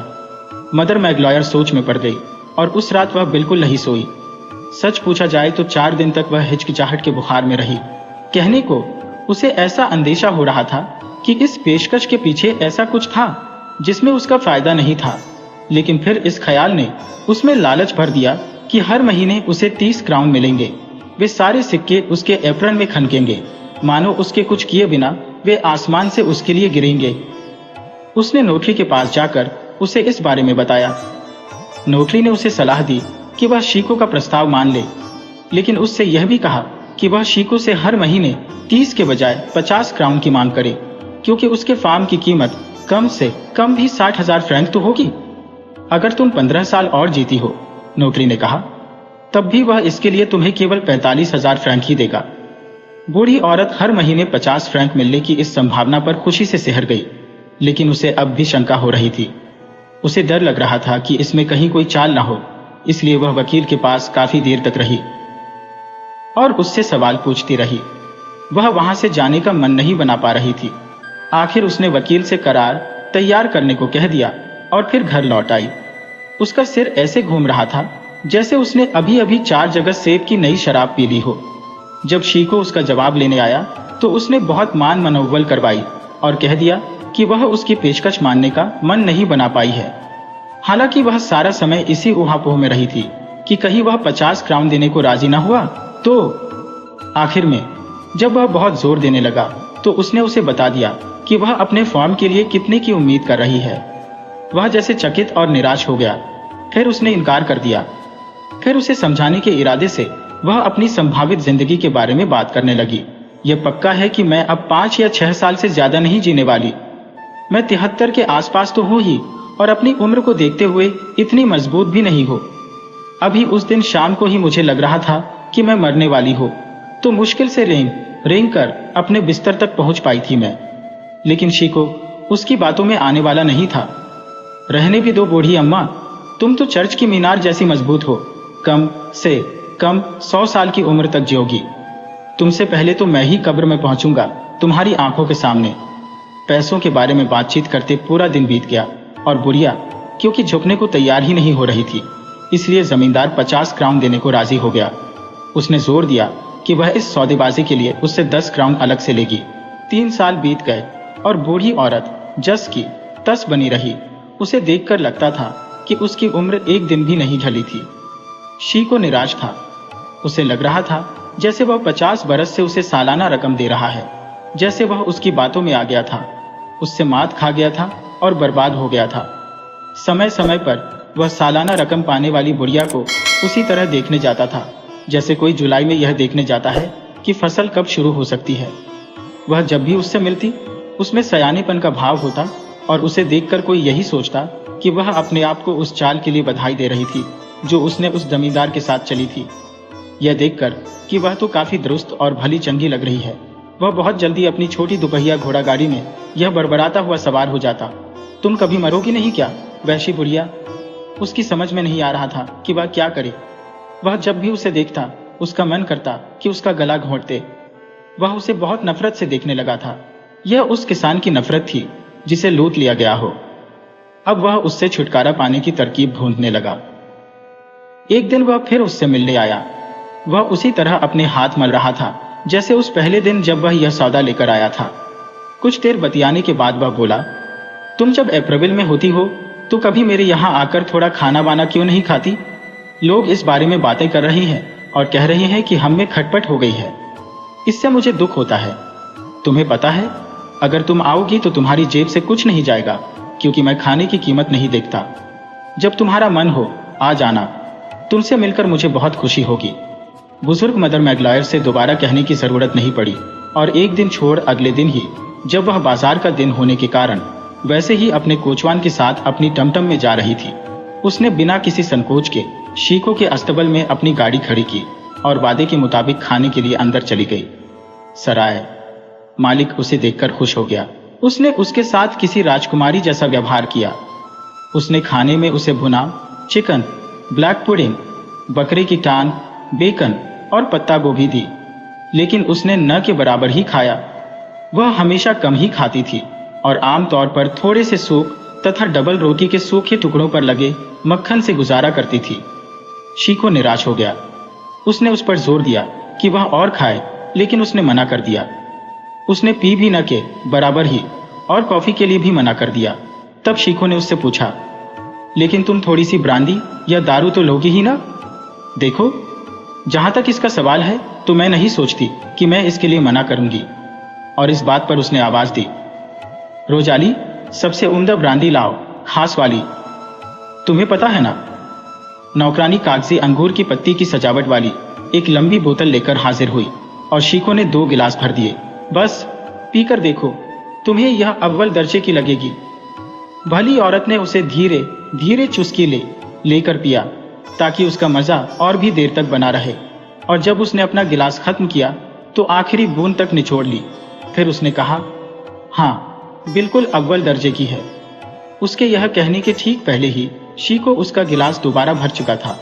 मदर मैग्लॉयर सोच में पड़ गई और उस रात वह बिल्कुल नहीं सोई। सच पूछा जाए तो 4 दिन तक वह हिचकिचाहट के बुखार में रही। कहने को उसे ऐसा अंदेशा हो रहा था कि इस पेशकश के पीछे ऐसा कुछ था जिसमें उसका फायदा नहीं था, लेकिन फिर इस ख्याल ने उसमें लालच भर दिया कि हर महीने उसे 30 क्राउन मिलेंगे। वे सारे सिक्के उसके एप्रन में खनकेंगे, मानो उसके कुछ किए बिना वे आसमान से उसके लिए गिरेंगे। उसने नोटरी के पास जाकर उसे इस बारे में बताया। नोटरी ने उसे सलाह दी कि वह शिको का प्रस्ताव मान ले, लेकिन उससे यह भी कहा कि वह शिको से हर महीने 30 के बजाय 50 क्राउन की मांग करे, क्योंकि उसके फार्म की कीमत कम से कम भी 60,000 फ्रैंक तो होगी। अगर तुम 15 साल और जीती हो, नोटरी ने कहा, तब भी वह इसके लिए तुम्हें केवल 45,000 फ्रैंक ही देगा। बूढ़ी औरत हर महीने 50 फ्रैंक मिलने की इस संभावना पर खुशी से सिहर गई, लेकिन उसे अब भी शंका हो रही थी। उसे डर लग रहा था कि इसमें कहीं कोई चाल ना हो, इसलिए वह वकील के पास काफी देर तक रही और उससे सवाल पूछती रही। वह वहां से जाने का मन नहीं बना पा रही थी। आखिर उसने वकील से करार तैयार करने को कह दिया और फिर घर लौट आई। उसका सिर ऐसे घूम रहा था जैसे उसने अभी अभी 4 जगह सेब की नई शराब पी ली हो। जब शीको उसका जवाब लेने आया तो उसने बहुत मान मनोबल करवाई और कह दिया कि वह उसकी पेशकश मानने का मन नहीं बना पाई है। हालांकि वह सारा समय इसी ऊहापोह में रही थी कि कहीं वह 50 क्राउन देने को राजी ना हुआ तो आखिर में जब वह बहुत जोर देने लगा तो उसने उसे बता दिया कि वह अपने फॉर्म के लिए कितने की उम्मीद कर रही है। वह जैसे चकित और निराश हो गया। फिर उसने इनकार कर दिया। फिर उसे समझाने के इरादे से वह अपनी संभावित जिंदगी के बारे में बात करने लगी। यह पक्का है कि मैं अब 5 या 6 साल से ज्यादा नहीं जीने वाली। मैं 73 के आसपास तो हूं ही और अपनी उम्र को देखते हुए इतनी मजबूत भी नहीं हो। अभी उस दिन शाम को ही मुझे लग रहा था कि मैं मरने वाली हो, तो मुश्किल से रेंग कर अपने बिस्तर तक पहुंच पाई थी मैं। लेकिन शीको उसकी बातों में आने वाला नहीं था। रहने भी दो बूढ़ी अम्मा, तुम तो चर्च की मीनार जैसी मजबूत हो। कम से कम 100 साल की उम्र तक जियोगी। तुमसे पहले तो मैं ही कब्र में पहुंचूंगा तुम्हारी आंखों के सामने। पैसों के बारे में बातचीत करते पूरा दिन बीत गया और बुढ़िया क्योंकि झुकने को तैयार ही नहीं हो रही थी, इसलिए जमींदार 50 क्राउन देने को राजी हो गया। उसने जोर दिया कि वह इस सौदेबाजी के लिए उससे 10 क्राउन अलग से लेगी। 3 साल बीत गए और बूढ़ी औरत जस की तस बनी रही। उसे देखकर लगता था कि उसकी उम्र एक दिन भी नहीं ढली थी। शीको निराश था। उसे लग रहा था जैसे वह 50 बरस से उसे सालाना रकम दे रहा है, जैसे वह उसकी बातों में आ गया था, उससे मात खा गया था और बर्बाद हो गया था। समय समय पर वह सालाना रकम पाने वाली बुढ़िया को उसी तरह देखने जाता था जैसे कोई जुलाई में यह देखने जाता है कि फसल कब शुरू हो सकती है। वह जब भी उससे मिलती उसमें सयानेपन का भाव होता और उसे देखकर कोई यही सोचता कि वह अपने आप को उस चाल के लिए बधाई दे रही थी जो उसने उस जमींदार के साथ चली थी। यह देखकर कि वह तो काफी दुरुस्त और भली चंगी लग रही है, वह बहुत जल्दी अपनी छोटी दुपहिया घोड़ा गाड़ी में यह बड़बड़ाता हुआ सवार हो जाता। तुम कभी मरोगी नहीं क्या वैशी बुढ़िया? उसकी समझ में नहीं आ रहा था कि वह क्या करे। वह जब भी उसे देखता उसका मन करता कि उसका गला घोंटते। वह उसे बहुत नफरत से देखने लगा था। यह उस किसान की नफरत थी जिसे लूट लिया गया हो। अब वह उससे छुटकारा पाने की तरकीब ढूंढने लगा। एक दिन वह फिर उससे मिलने आया। वह उसी तरह अपने हाथ मल रहा था जैसे उस पहले दिन जब वह यह सौदा लेकर आया था। कुछ देर बतियाने के बाद वह बोला, तुम जब अप्रैल में होती हो तो कभी मेरे यहाँ आकर थोड़ा खाना वाना क्यों नहीं खाती? लोग इस बारे में बातें कर रहे हैं और कह रहे हैं कि हम में खटपट हो गई है। इससे मुझे दुख होता है। तुम्हें पता है, अगर तुम आओगी तो तुम्हारी जेब से कुछ नहीं जाएगा, क्योंकि मैं खाने की कीमत नहीं देखता। जब तुम्हारा मन हो आ जाना। तुमसे मिलकर मुझे बहुत खुशी होगी। बुजुर्ग मदर मैगलॉयर से दोबारा कहने की जरूरत नहीं पड़ी और एक दिन छोड़ अगले दिन ही, जब वह बाजार का दिन होने के कारण वैसे ही अपने कोचवान के साथ अपनी टमटम में जा रही थी, उसने बिना किसी संकोच के शीको के अस्तबल में अपनी गाड़ी खड़ी की और वादे के मुताबिक खाने के लिए अंदर चली गई। सराय मालिक उसे देखकर खुश हो गया। उसने उसके साथ किसी राजकुमारी जैसा व्यवहार किया। उसने खाने में उसे भुना चिकन, ब्लैक पुडिंग, बकरे की टांग, बेकन और पत्ता गोभी दी, लेकिन उसने न के बराबर ही खाया। वह हमेशा कम ही खाती थी और आमतौर पर थोड़े से सूप तथा डबल रोटी के सूखे टुकड़ों पर लगे मक्खन से गुजारा करती थी। शीको निराश हो गया। उसने उस पर जोर दिया कि वह और खाए, लेकिन उसने मना कर दिया। उसने पी भी न के बराबर ही और कॉफी के लिए भी मना कर दिया। तब शीको ने उससे पूछा, लेकिन तुम थोड़ी सी ब्रांदी या दारू तो लोगी ही ना? देखो, जहां तक इसका सवाल है तो मैं नहीं सोचती कि मैं इसके लिए मना करूंगी। और इस बात पर उसने आवाज दी, रोजाली, सबसे उम्दा ब्रांदी लाओ, खास वाली। तुम्हें पता है ना? नौकरानी कागजी अंगूर की पत्ती की सजावट वाली एक लंबी बोतल लेकर हाजिर हुई और शीको ने 2 गिलास भर दिए। बस पीकर देखो, तुम्हें यह अव्वल दर्जे की लगेगी। भली औरत ने उसे धीरे धीरे चुस्की लेकर पिया ताकि उसका मजा और भी देर तक बना रहे। और जब उसने अपना गिलास खत्म किया तो आखिरी बूंद तक निचोड़ ली। फिर उसने कहा, हाँ, बिल्कुल अव्वल दर्जे की है। उसके यह कहने के ठीक पहले ही शीको उसका गिलास दोबारा भर चुका था।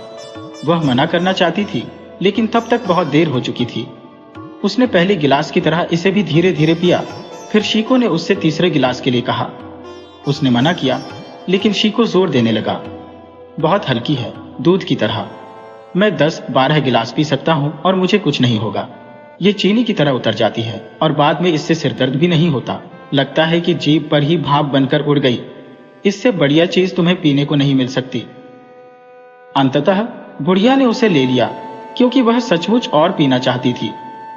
वह मना करना चाहती थी, लेकिन तब तक बहुत देर हो चुकी थी। उसने पहले गिलास की तरह इसे भी धीरे धीरे पिया। फिर शीको ने उससे तीसरे गिलास के लिए कहा। उसने मना किया, लेकिन शीको जोर देने लगा, बहुत हल्की है, दूध की तरह। मैं 10-12 गिलास पी सकता हूं और मुझे कुछ नहीं होगा। ये चीनी की तरह उतर जाती है और बाद में इससे सिरदर्द भी नहीं होता। लगता है कि जीभ पर ही भाप बनकर उड़ गई। इससे बढ़िया चीज तुम्हें पीने को नहीं मिल सकती। अंततः बुढ़िया ने उसे ले लिया, क्योंकि वह सचमुच और पीना चाहती थी,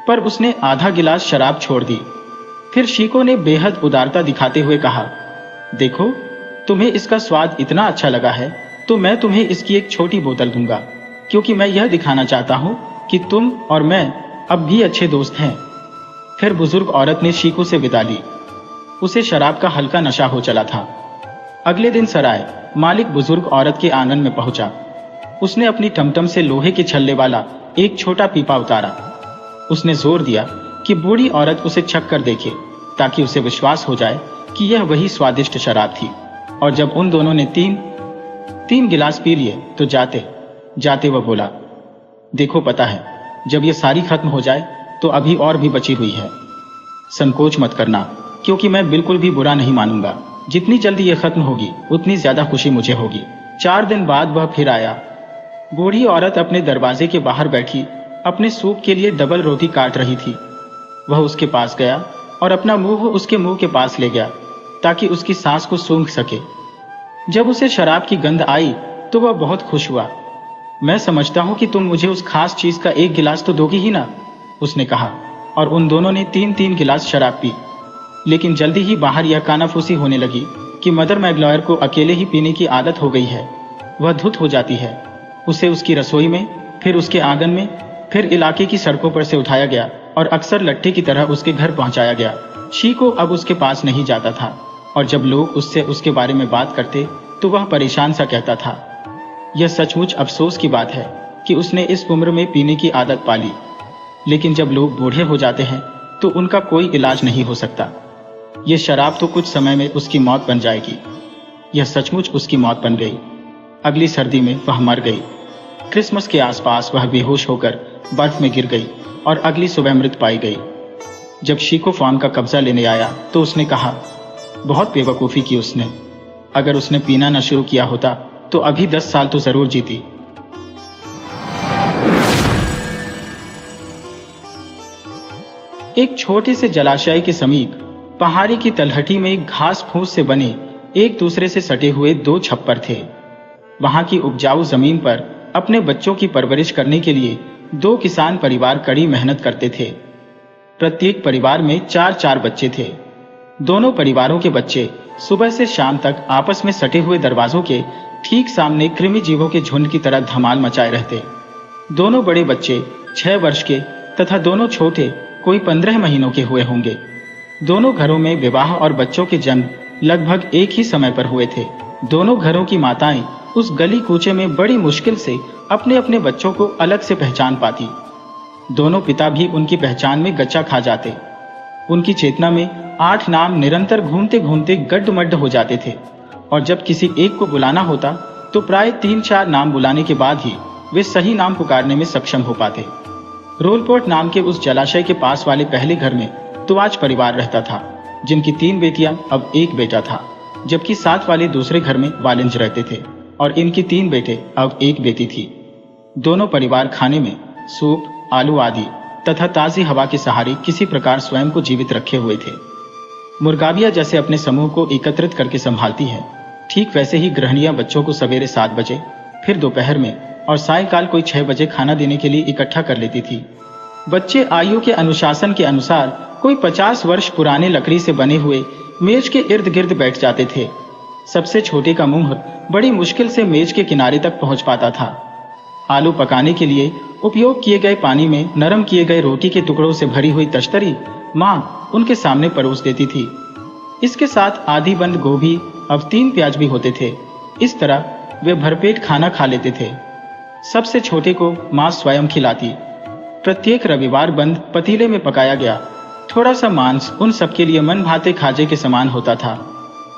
पर उसने आधा गिलास शराब छोड़ दी। फिर शीको ने बेहद उदारता दिखाते हुए कहा, देखो, तुम्हें इसका स्वाद इतना अच्छा लगा है तो मैं तुम्हें इसकी एक छोटी बोतल दूंगा, क्योंकि मैं यह दिखाना चाहता हूं कि तुम और मैं अब भी अच्छे दोस्त हैं। फिर बुजुर्ग औरत ने शीको से विदा ली। उसे शराब का हल्का नशा हो चला था। अगले दिन सराय मालिक बुजुर्ग औरत के आंगन में पहुंचा। उसने अपनी टमटम से लोहे के छल्ले वाला एक छोटा पीपा उतारा। उसने जोर दिया कि बूढ़ी औरत उसे छक कर देखे, ताकि उसे विश्वास हो जाए कि यह वही स्वादिष्ट शराब थी। और जब उन दोनों ने तीन गिलास पी लिए तो जाते जाते वह बोला, देखो, पता है, जब ये सारी खत्म हो जाए तो अभी और भी बची हुई है। संकोच मत करना, क्योंकि मैं बिल्कुल भी बुरा नहीं मानूंगा। जितनी जल्दी ये खत्म होगी उतनी ज्यादा खुशी मुझे होगी। 4 दिन बाद वह फिर आया। बूढ़ी औरत अपने दरवाजे के बाहर बैठी अपने सूप के लिए डबल रोटी काट रही थी। वह उसके पास गया और अपना मुंह उसके मुंह के पास ले गया, ताकि उसकी सांस को सूंघ सके। जब उसे शराब की गंध आई तो वह बहुत खुश हुआ। मैं समझता हूं कि तुम मुझे उस खास चीज का 1 गिलास तो दोगी ही ना, उसने कहा। और उन दोनों ने 3 गिलास शराब पी। लेकिन जल्दी ही बाहर यह कानाफूसी होने लगी कि मदर मैग्लॉयर को अकेले ही पीने की आदत हो गई है। वह धुत हो जाती है। उसे उसकी रसोई में, फिर उसके आंगन में, फिर इलाके की सड़कों पर से उठाया गया और अक्सर लट्ठे की तरह उसके घर पहुंचाया गया। शीको अब उसके पास नहीं जाता था, और जब लोग उससे उसके बारे में बात करते तो वह परेशान सा कहता था। यह सचमुच अफसोस की बात है कि उसने इस उम्र में पीने की आदत पाली। लेकिन जब लोग बूढ़े हो जाते हैं तो उनका कोई इलाज नहीं हो सकता। यह शराब तो कुछ समय में उसकी मौत बन जाएगी। यह सचमुच उसकी मौत बन गई। अगली सर्दी में वह मर गई। क्रिसमस के आसपास वह बेहोश होकर बर्फ में गिर गई और अगली सुबह मृत पाई गई। जब शीको फार्म का कब्जा लेने आया तो उसने कहा, बहुत बेवकूफ़ी की उसने। अगर उसने पीना न शुरू किया होता तो अभी 10 साल तो जरूर जीती। एक छोटे से जलाशय के समीप पहाड़ी की तलहटी में घास फूस से बने एक दूसरे से सटे हुए 2 छप्पर थे। वहां की उपजाऊ जमीन पर अपने बच्चों की परवरिश करने के लिए 2 किसान परिवार कड़ी मेहनत करते थे। प्रत्येक परिवार में 4-4 बच्चे थे। दोनों परिवारों के बच्चे सुबह से शाम तक आपस में सटे हुए दरवाजों के ठीक सामने कृमि जीवों के झुंड की तरह धमाल मचाए रहते। दोनों बड़े बच्चे 6 वर्ष के तथा दोनों छोटे कोई 15 महीनों के हुए होंगे। दोनों घरों में विवाह और बच्चों के जन्म लगभग एक ही समय पर हुए थे। दोनों घरों की माताएं उस गली कूचे में बड़ी मुश्किल से अपने अपने बच्चों को अलग से पहचान पाती। दोनों पिता भी उनकी पहचान में गच्चा खा जाते। उनकी चेतना में 8 नाम निरंतर घूमते घूमते गड्ढमड्ढ हो जाते थे, और जब किसी एक को बुलाना होता तो प्राय 3-4 नाम बुलाने के बाद ही वे सही नाम पुकारने में सक्षम हो पाते। रोलपोर्ट नाम के उस जलाशय के पास वाले पहले घर में तुवाच परिवार रहता था, जिनकी 3 बेटियां अब 1 बेटा था, जबकि साथ वाले दूसरे घर में वालिंज रहते थे और इनकी 3 बेटे अब 1 बेटी थी। दोनों परिवार खाने में सूप, आलू आदि तथा ताजी हवा के सहारे किसी प्रकार स्वयं को जीवित रखे हुए थे। मुर्गाबिया जैसे अपने समूह को एकत्रित करके संभालती है, ठीक वैसे ही गृहिणियां बच्चों को सवेरे 7 बजे, फिर दोपहर में और सायंकाल कोई 6 बजे खाना देने के लिए इकट्ठा कर लेती थी। बच्चे आयु के अनुशासन के अनुसार कोई 50 वर्ष पुराने लकड़ी से बने हुए मेज के इर्द गिर्द बैठ जाते थे। सबसे छोटे का मुंह बड़ी मुश्किल से मेज के किनारे तक पहुंच पाता था। आलू पकाने के लिए उपयोग किए गए पानी में नरम किए गए रोटी के टुकड़ों से भरी हुई तश्तरी मां उनके सामने परोस देती थी। इसके साथ आधी बंद गोभी, अब 3 प्याज भी होते थे। इस तरह वे भरपेट खाना खा लेते थे। सबसे छोटे को मां स्वयं खिलाती। प्रत्येक रविवार बंद पतीले में पकाया गया थोड़ा सा मांस उन सबके लिए मन भाते खाजे के समान होता था।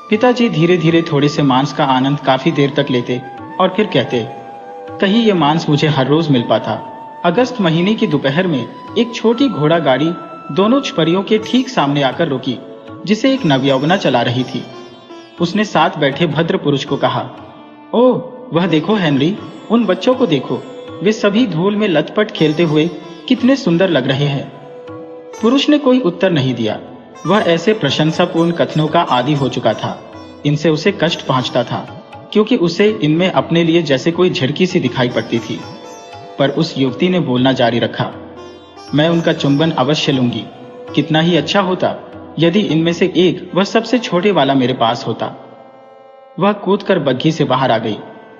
पिताजी धीरे धीरे थोड़े से मांस का आनंद काफी देर तक लेते और फिर कहते, कहीं ये मांस मुझे हर रोज मिल पाता। अगस्त महीने की दोपहर में एक छोटी घोड़ा गाड़ी दोनों छपरियों के ठीक सामने आकर रुकी, जिसे एक नवयौवना चला रही थी। उसने साथ बैठे भद्र पुरुष को कहा, ओह, वह देखो हेनरी, उन बच्चों को देखो, वे सभी धूल में लथपथ खेलते हुए कितने सुंदर लग रहे हैं। पुरुष ने कोई उत्तर नहीं दिया। वह ऐसे प्रशंसापूर्ण कथनों का आदी हो चुका था। इनसे उसे कष्ट पहुंचता था, क्योंकि उसे इनमें अपने लिए जैसे कोई झिड़की सी दिखाई पड़ती थी। पर उस युवती ने बोलना जारी रखा, मैं उनका चुंबन अवश्य लूंगी। कितना ही अच्छा होता यदि इनमें से एक, वह सबसे छोटे वाला, मेरे पास होता। वह कूदकर बग्घी से बाहर आ गई,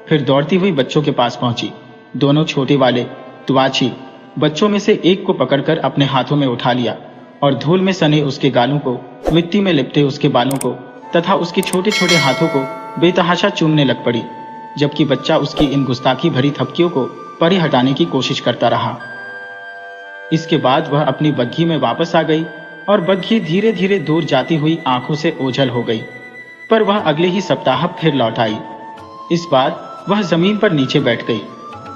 फिर दौड़ती हुई बच्चों के पास पहुंची। दोनों छोटे वाले तुआची बच्चों में से एक को पकड़कर अपने हाथों में उठा लिया और धूल में सने उसके गालों को, मिट्टी में लिपटे उसके बालों को तथा उसके छोटे छोटे हाथों को बेतहाशा चूमने लग पड़ी, जबकि बच्चा उसकी इन गुस्ताखी भरी थपकियों को परे हटाने की कोशिश करता रहा। इसके बाद वह अपनी बग्घी में वापस आ गई और बग्घी धीरे धीरे दूर जाती हुई आंखों से ओझल हो गई। पर वह अगले ही सप्ताह फिर लौट आई। इस बार वह जमीन पर नीचे बैठ गई।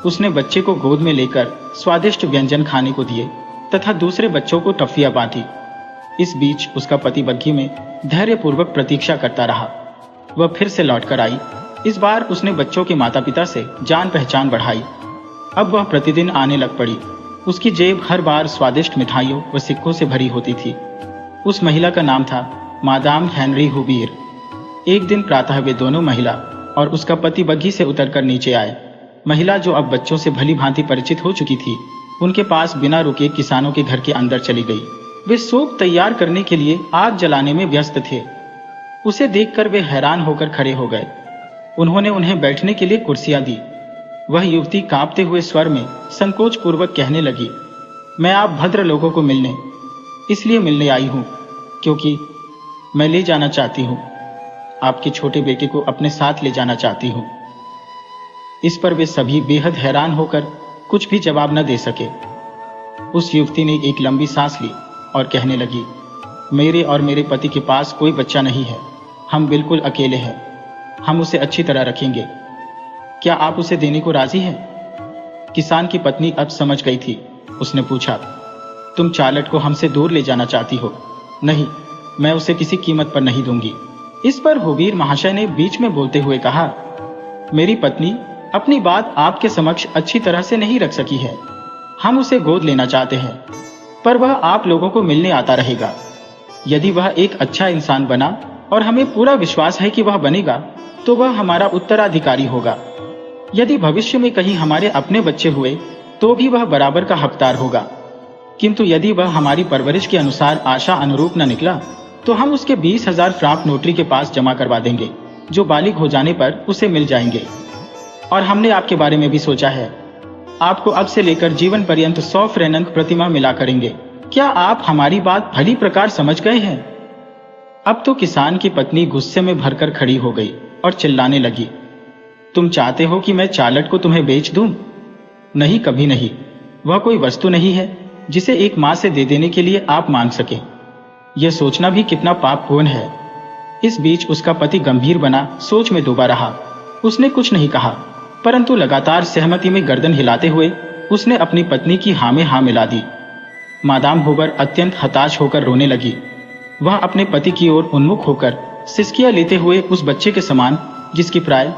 उसने बच्चे को गोद में लेकर स्वादिष्ट व्यंजन खाने को दिए तथा दूसरे बच्चों को टफियां बांटी। इस बीच उसका पति बग्घी में धैर्यपूर्वक प्रतीक्षा करता रहा। वह फिर से लौटकर आई। इस बार उसने बच्चों के माता पिता से जान पहचान बढ़ाई। अब वह प्रतिदिन आने लग पड़ी। उसकी जेब हर बार स्वादिष्ट मिठाइयों व सिक्कों से भरी होती थी। उस महिला का नाम था मादाम हेनरी हुबीर। एक दिन प्रातः वे दोनों, महिला और उसका पति, बग्घी से उतरकर नीचे आए। महिला, जो अब बच्चों से भली भांति परिचित हो चुकी थी, उनके पास बिना रुके किसानों के घर के अंदर चली गई। वे सूप तैयार करने के लिए आग जलाने में व्यस्त थे। उसे देखकर वे हैरान होकर खड़े हो गए। उन्होंने उन्हें बैठने के लिए कुर्सियां दी। वह युवती कांपते हुए स्वर में संकोच पूर्वक कहने लगी, मैं आप भद्र लोगों को मिलने इसलिए मिलने आई हूं क्योंकि मैं ले जाना चाहती हूं, आपके छोटे बेटे को अपने साथ ले जाना चाहती हूं। इस पर वे सभी बेहद हैरान होकर कुछ भी जवाब न दे सके। उस युवती ने एक लंबी सांस ली और कहने लगी, मेरे और मेरे पति के पास कोई बच्चा नहीं है। हम बिल्कुल अकेले हैं। हम उसे अच्छी तरह रखेंगे। क्या आप उसे देने को राजी हैं? किसान की पत्नी अब समझ गई थी। उसने पूछा, तुम चार्लट को हमसे दूर ले जाना चाहती हो? नहीं, मैं उसे किसी कीमत पर नहीं दूंगी। इस पर हुबीर महाशय ने बीच में बोलते हुए कहा, मेरी पत्नी अपनी बात आपके समक्ष अच्छी तरह से नहीं रख सकी है। हम उसे गोद लेना चाहते हैं, पर वह आप लोगों को मिलने आता रहेगा। यदि वह एक अच्छा इंसान बना, और हमें पूरा विश्वास है कि वह बनेगा, तो वह हमारा उत्तराधिकारी होगा। यदि भविष्य में कहीं हमारे अपने बच्चे हुए, तो भी वह बराबर का हकदार होगा। किंतु यदि वह हमारी परवरिश के अनुसार आशा अनुरूप न निकला, तो हम उसके 20,000 फ्रांक नोटरी के पास जमा करवा देंगे, जो बालिग हो जाने पर उसे मिल जाएंगे। और हमने आपके बारे में भी सोचा है। आपको अब से लेकर जीवन पर्यंत 100 फ्रेनंक प्रतिमा मिला करेंगे। क्या आप हमारी बात भली प्रकार समझ गए हैं? अब तो किसान की पत्नी गुस्से में भरकर खड़ी हो गई और चिल्लाने लगी, तुम चाहते हो कि मैं चार्लट को तुम्हें बेच दूं? नहीं, कभी नहीं। वह कोई वस्तु नहीं है जिसे एक मां से दे देने के लिए आप मांग सके। यह सोचना भी कितना पापपूर्ण है। इस बीच उसका पति गंभीर बना सोच में डूबा रहा। उसने कुछ नहीं कहा, परंतु लगातार सहमति में गर्दन हिलाते हुए उसने अपनी पत्नी की हाँ में हाँ मिला दी। मादाम हुबर अत्यंत हताश होकर रोने लगी। वह अपने पति की ओर उन्मुख होकर सिसकियां लेते हुए उस बच्चे के समान, जिसकी प्राय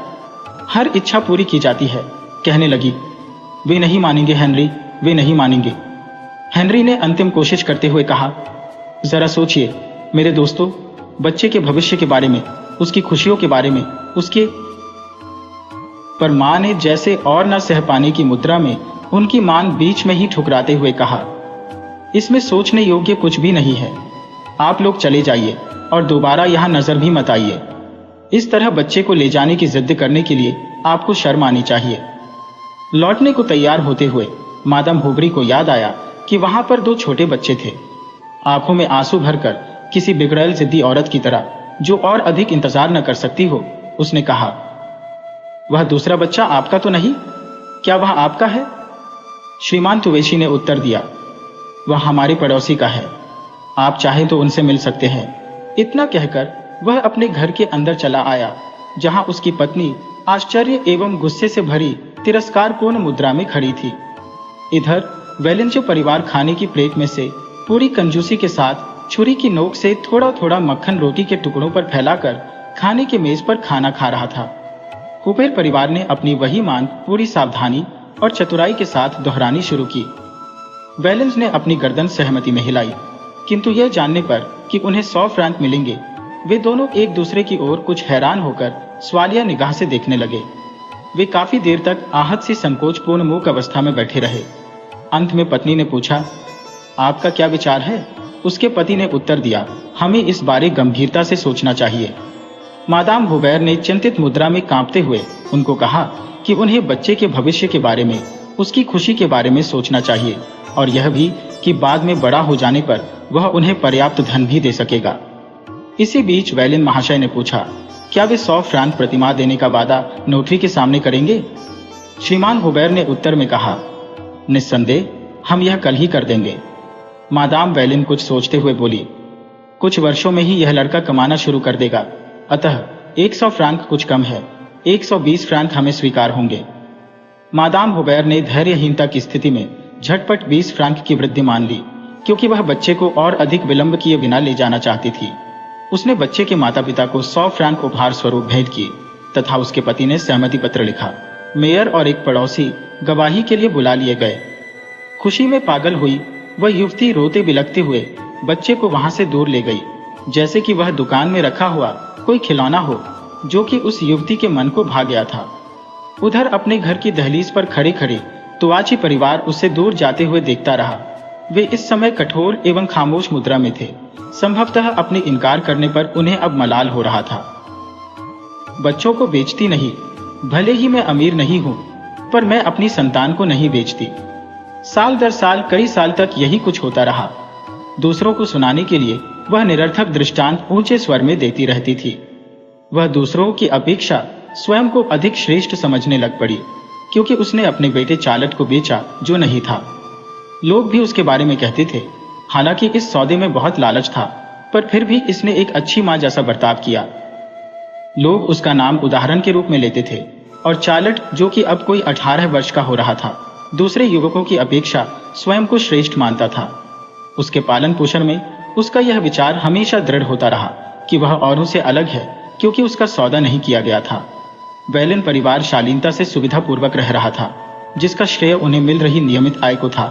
हर इच्छा पूरी की जाती है, कहने लगी, वे नहीं मानेंगे हेनरी, वे नहीं मानेंगे। हेनरी ने अंतिम कोशिश करते हुए कहा, जरा सोचिए मेरे दोस्तों, बच्चे के भविष्य के बारे में, उसकी खुशियों के बारे में, उसके। पर मां ने जैसे और न सह पाने की मुद्रा में उनकी मांग बीच में ही ठुकराते हुए कहा, इसमें सोचने योग्य कुछ भी नहीं है। आप लोग चले जाइए और दोबारा यहां नजर भी मत आइए। इस तरह बच्चे को ले जाने की जिद करने के लिए आपको शर्म आनी चाहिए। लौटने को तैयार होते हुए मादाम हुबरी को याद आया कि वहां पर 2 छोटे बच्चे थे। आंखों में आंसू भरकर किसी बिगड़ैल जिद्दी औरत की तरह, जो और अधिक इंतजार न कर सकती हो, उसने कहा, वह दूसरा बच्चा आपका तो नहीं? क्या वह आपका है? श्रीमान तुवेशी ने उत्तर दिया, वह हमारे पड़ोसी का है। आप चाहे तो उनसे मिल सकते हैं। इतना कहकर वह अपने घर के अंदर चला आया, जहां उसकी पत्नी आश्चर्य एवं गुस्से से भरी तिरस्कारपूर्ण मुद्रा में खड़ी थी। इधर वेलेंचो परिवार खाने की प्लेट में से पूरी कंजूसी के साथ छुरी की नोक से थोड़ा थोड़ा मक्खन रोटी के टुकड़ों पर फैलाकर खाने के मेज पर खाना खा रहा था। हुबेर परिवार ने अपनी वही मांग पूरी सावधानी और चतुराई के साथ दोहरानी शुरू की। वेलेंस ने अपनी गर्दन सहमति में हिलाई किंतु यह जानने पर कि उन्हें 100 फ्रैंक मिलेंगे, वे दोनों एक दूसरे की ओर कुछ हैरान होकर सवालिया निगाह से देखने लगे। वे काफी देर तक आहत सी संकोचपूर्ण मूक अवस्था में बैठे रहे। अंत में पत्नी ने पूछा, आपका क्या विचार है? उसके पति ने उत्तर दिया, हमें इस बारे गंभीरता से सोचना चाहिए। मादाम हुबैर ने चिंतित मुद्रा में कांपते हुए उनको कहा कि उन्हें बच्चे के भविष्य के बारे में, उसकी खुशी के बारे में सोचना चाहिए, और यह भी कि बाद में बड़ा हो जाने पर वह उन्हें पर्याप्त धन भी दे सकेगा। इसी बीच वेलिन महाशय ने पूछा, क्या वे 100 फ्रैंक प्रतिमाह देने का वादा नोटरी के सामने करेंगे? श्रीमान हुबैर ने उत्तर में कहा, निस्संदेह, हम यह कल ही कर देंगे। मादाम वेलिन कुछ सोचते हुए बोली, कुछ वर्षों में ही यह लड़का कमाना शुरू कर देगा, अतः 100 फ्रैंक कुछ कम है, 120 फ्रैंक हमें स्वीकार होंगे। मादाम हुबैर ने धैर्यहीनता की स्थिति में झटपट 20 फ्रैंक की वृद्धि मान ली, क्योंकि वह बच्चे को और अधिक विलंब किए बिना ले जाना चाहती थी। उसने बच्चे के माता पिता को 100 फ्रैंक उपहार स्वरूप भेंट किए तथा उसके पति ने सहमति पत्र लिखा। मेयर और एक पड़ोसी गवाही के लिए बुला लिए गए। खुशी में पागल हुई वह युवती रोते बिलखते हुए बच्चे को वहां से दूर ले गई, जैसे कि वह दुकान में रखा हुआ कोई खिलौना हो, जो कि उस युवती के मन को भा गया था। उधर अपने घर की दहलीज पर खड़े खड़े तुआची परिवार उससे दूर जाते हुए देखता रहा। वे इस समय कठोर एवं खामोश मुद्रा में थे। संभवतः अपने इनकार करने पर उन्हें अब मलाल हो रहा था। बच्चों को बेचती नहीं, भले ही मैं अमीर नहीं हूं, पर मैं अपनी संतान को नहीं बेचती। साल दर साल कई साल तक यही कुछ होता रहा। दूसरों को सुनाने के लिए वह निरर्थक दृष्टांत ऊंचे स्वर में देती रहती थी। वह दूसरों की अपेक्षा स्वयं को अधिक श्रेष्ठ समझने लग पड़ी, क्योंकि उसने अपने बेटे चार्लट को बेचा जो नहीं था। लोग भी उसके बारे में कहते थे, हालांकि इस सौदे में बहुत लालच था, पर फिर भी इसने एक अच्छी मां जैसा बर्ताव किया। लोग उसका नाम उदाहरण के रूप में लेते थे, और चार्लट, जो कि अब कोई 18 वर्ष का हो रहा था, दूसरे युवकों की अपेक्षा स्वयं को श्रेष्ठ मानता था। उसके पालन पोषण में उसका यह विचार हमेशा दृढ़ होता रहा कि वह औरों से अलग है, क्योंकि उसका सौदा नहीं किया गया था। वेलिन परिवार शालीनता से सुविधापूर्वक रह रहा था, जिसका श्रेय उन्हें मिल रही नियमित आय को था।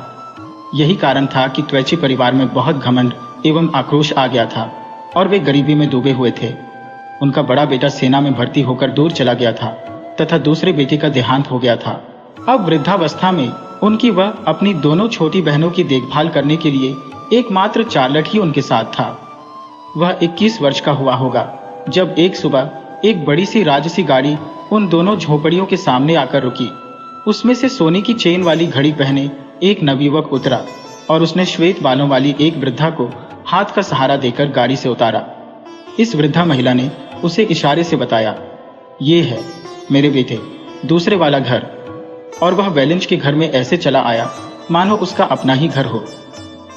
यही कारण था कि त्वेची परिवार में बहुत घमंड एवं आक्रोश आ गया था, और वे गरीबी में डूबे हुए थे। उनका बड़ा बेटा सेना में भर्ती होकर दूर चला गया था, तथा दूसरे बेटे का देहांत हो गया था। अब वृद्धावस्था में उनकी वह अपनी दोनों छोटी बहनों की देखभाल करने के लिए एकमात्र चार्लट ही उनके साथ था। वह 21 वर्ष का हुआ होगा जब एक सुबह एक बड़ी सी राजसी गाड़ी उन दोनों झोपड़ियों के सामने आकर रुकी। उसमें से सोने की चेन वाली घड़ी पहने एक नवयुवक उतरा, और उसने श्वेत बालों वाली एक वृद्धा को हाथ का सहारा देकर गाड़ी से उतारा। इस वृद्धा महिला ने उसे इशारे से बताया, ये है मेरे बेटे, दूसरे वाला घर। और वह वेलिंज के घर में ऐसे चला आया मानो उसका अपना ही घर हो।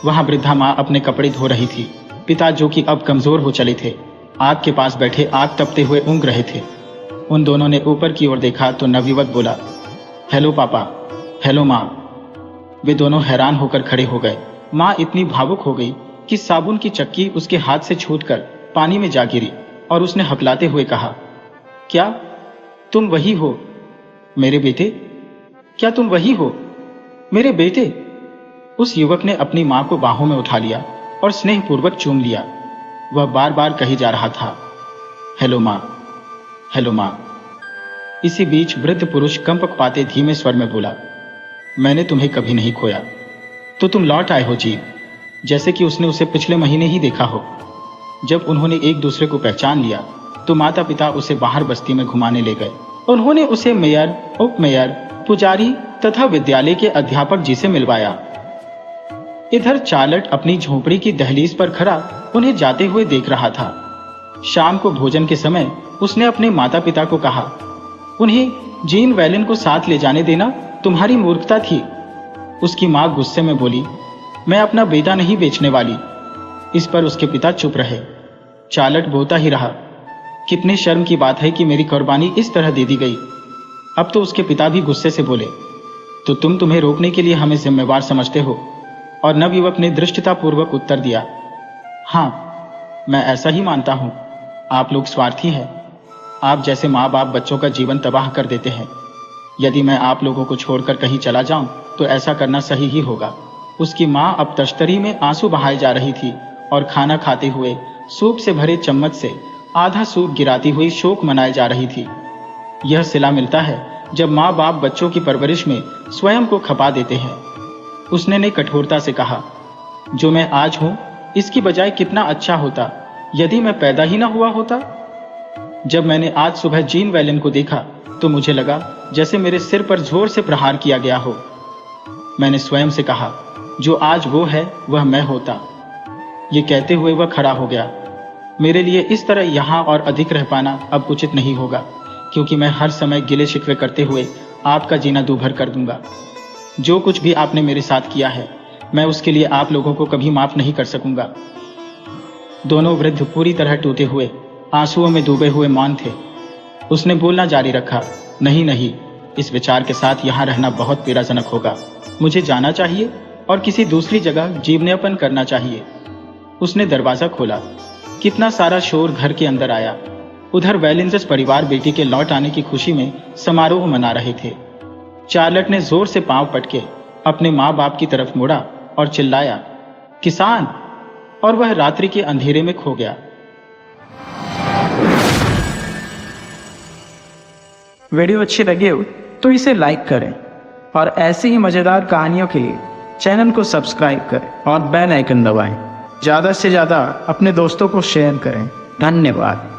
वहां वृद्धा माँ अपने कपड़े धो रही थी। पिता, जो कि अब कमजोर हो चले थे, आग के पास बैठे आग तपते हुए ऊँघ रहे थे। उन दोनों ने ऊपर की ओर देखा तो नवयुवक बोला, हेलो पापा। हेलो माँ। वे दोनों हैरान होकर खड़े हो गए। माँ इतनी भावुक हो गई कि साबुन की चक्की उसके हाथ से छूटकर पानी में जा गिरी, और उसने हकलाते हुए कहा, क्या तुम वही हो मेरे बेटे? क्या तुम वही हो मेरे बेटे? उस युवक ने अपनी मां को बाहों में उठा लिया और स्नेहपूर्वक चूम लिया। वह बार बार कही जा रहा था, हेलो मां, हेलो मां। इसी बीच वृद्ध पुरुष कंपक पाते धीमे स्वर में बोला, मैंने तुम्हें कभी नहीं खोया, तो तुम लौट आए हो जीव, जैसे कि उसने उसे पिछले महीने ही देखा हो। जब उन्होंने एक दूसरे को पहचान लिया तो माता पिता उसे बाहर बस्ती में घुमाने ले गए। उन्होंने उसे मेयर, उप मेयर, पुजारी तथा विद्यालय के अध्यापक जी से मिलवाया। इधर चार्लट अपनी झोपड़ी की दहलीज पर खड़ा उन्हें जाते हुए देख रहा था। शाम को भोजन के समय उसने अपने माता पिता को कहा, उन्हें जीन वेलिन को साथ ले जाने देना तुम्हारी मूर्खता थी। उसकी मां गुस्से में बोली, मैं अपना बेटा नहीं बेचने वाली। इस पर उसके पिता चुप रहे। चार्लट बोलता ही रहा, कितने शर्म की बात है कि मेरी कुर्बानी इस तरह दे दी गई। अब तो उसके पिता भी गुस्से से बोले, तो तुम्हें रोकने के लिए हमें जिम्मेवार समझते हो? और नवयुवक ने धृष्टतापूर्वक उत्तर दिया, हाँ, मैं ऐसा ही मानता हूं। आप लोग स्वार्थी हैं। आप जैसे माँ बाप बच्चों का जीवन तबाह कर देते हैं। यदि मैं आप लोगों को छोड़कर कहीं चला जाऊं तो ऐसा करना सही ही होगा। उसकी माँ अब तश्तरी में आंसू बहाए जा रही थी और खाना खाते हुए सूप से भरे चम्मच से आधा सूप गिराती हुई शोक मनाए जा रही थी। यह सिला मिलता है जब माँ बाप बच्चों की परवरिश में स्वयं को खपा देते हैं। उसने ने कठोरता से कहा, जो मैं आज हूं इसकी बजाय कितना अच्छा होता यदि मैं पैदा ही ना हुआ होता। जब मैंने आज सुबह जीन वैलन को देखा तो मुझे लगा जैसे मेरे सिर पर जोर से प्रहार किया गया हो। मैंने स्वयं से कहा, जो आज वो है वह मैं होता। ये कहते हुए वह खड़ा हो गया। मेरे लिए इस तरह यहाँ और अधिक रह पाना अब उचित नहीं होगा, क्योंकि मैं हर समय गिले शिकवे करते हुए आपका जीना दूभर कर दूंगा। जो कुछ भी आपने मेरे साथ किया है मैं उसके लिए आप लोगों को कभी माफ नहीं कर सकूंगा। दोनों वृद्ध पूरी तरह टूटे हुए आंसुओं में डूबे हुए मौन थे। उसने बोलना जारी रखा, नहीं नहीं, इस विचार के साथ यहाँ रहना बहुत पीड़ाजनक होगा। मुझे जाना चाहिए और किसी दूसरी जगह जीवनयापन करना चाहिए। उसने दरवाजा खोला। कितना सारा शोर घर के अंदर आया। उधर वेलिंजस परिवार बेटी के लौट आने की खुशी में समारोह मना रहे थे। चार्लट ने जोर से पांव पटके अपने माँ बाप की तरफ मुड़ा और चिल्लाया, किसान! और वह रात्रि के अंधेरे में खो गया। वीडियो अच्छी लगी हो तो इसे लाइक करें और ऐसी ही मजेदार कहानियों के लिए चैनल को सब्सक्राइब करें और बेल आइकन दबाएं। ज़्यादा से ज़्यादा अपने दोस्तों को शेयर करें। धन्यवाद।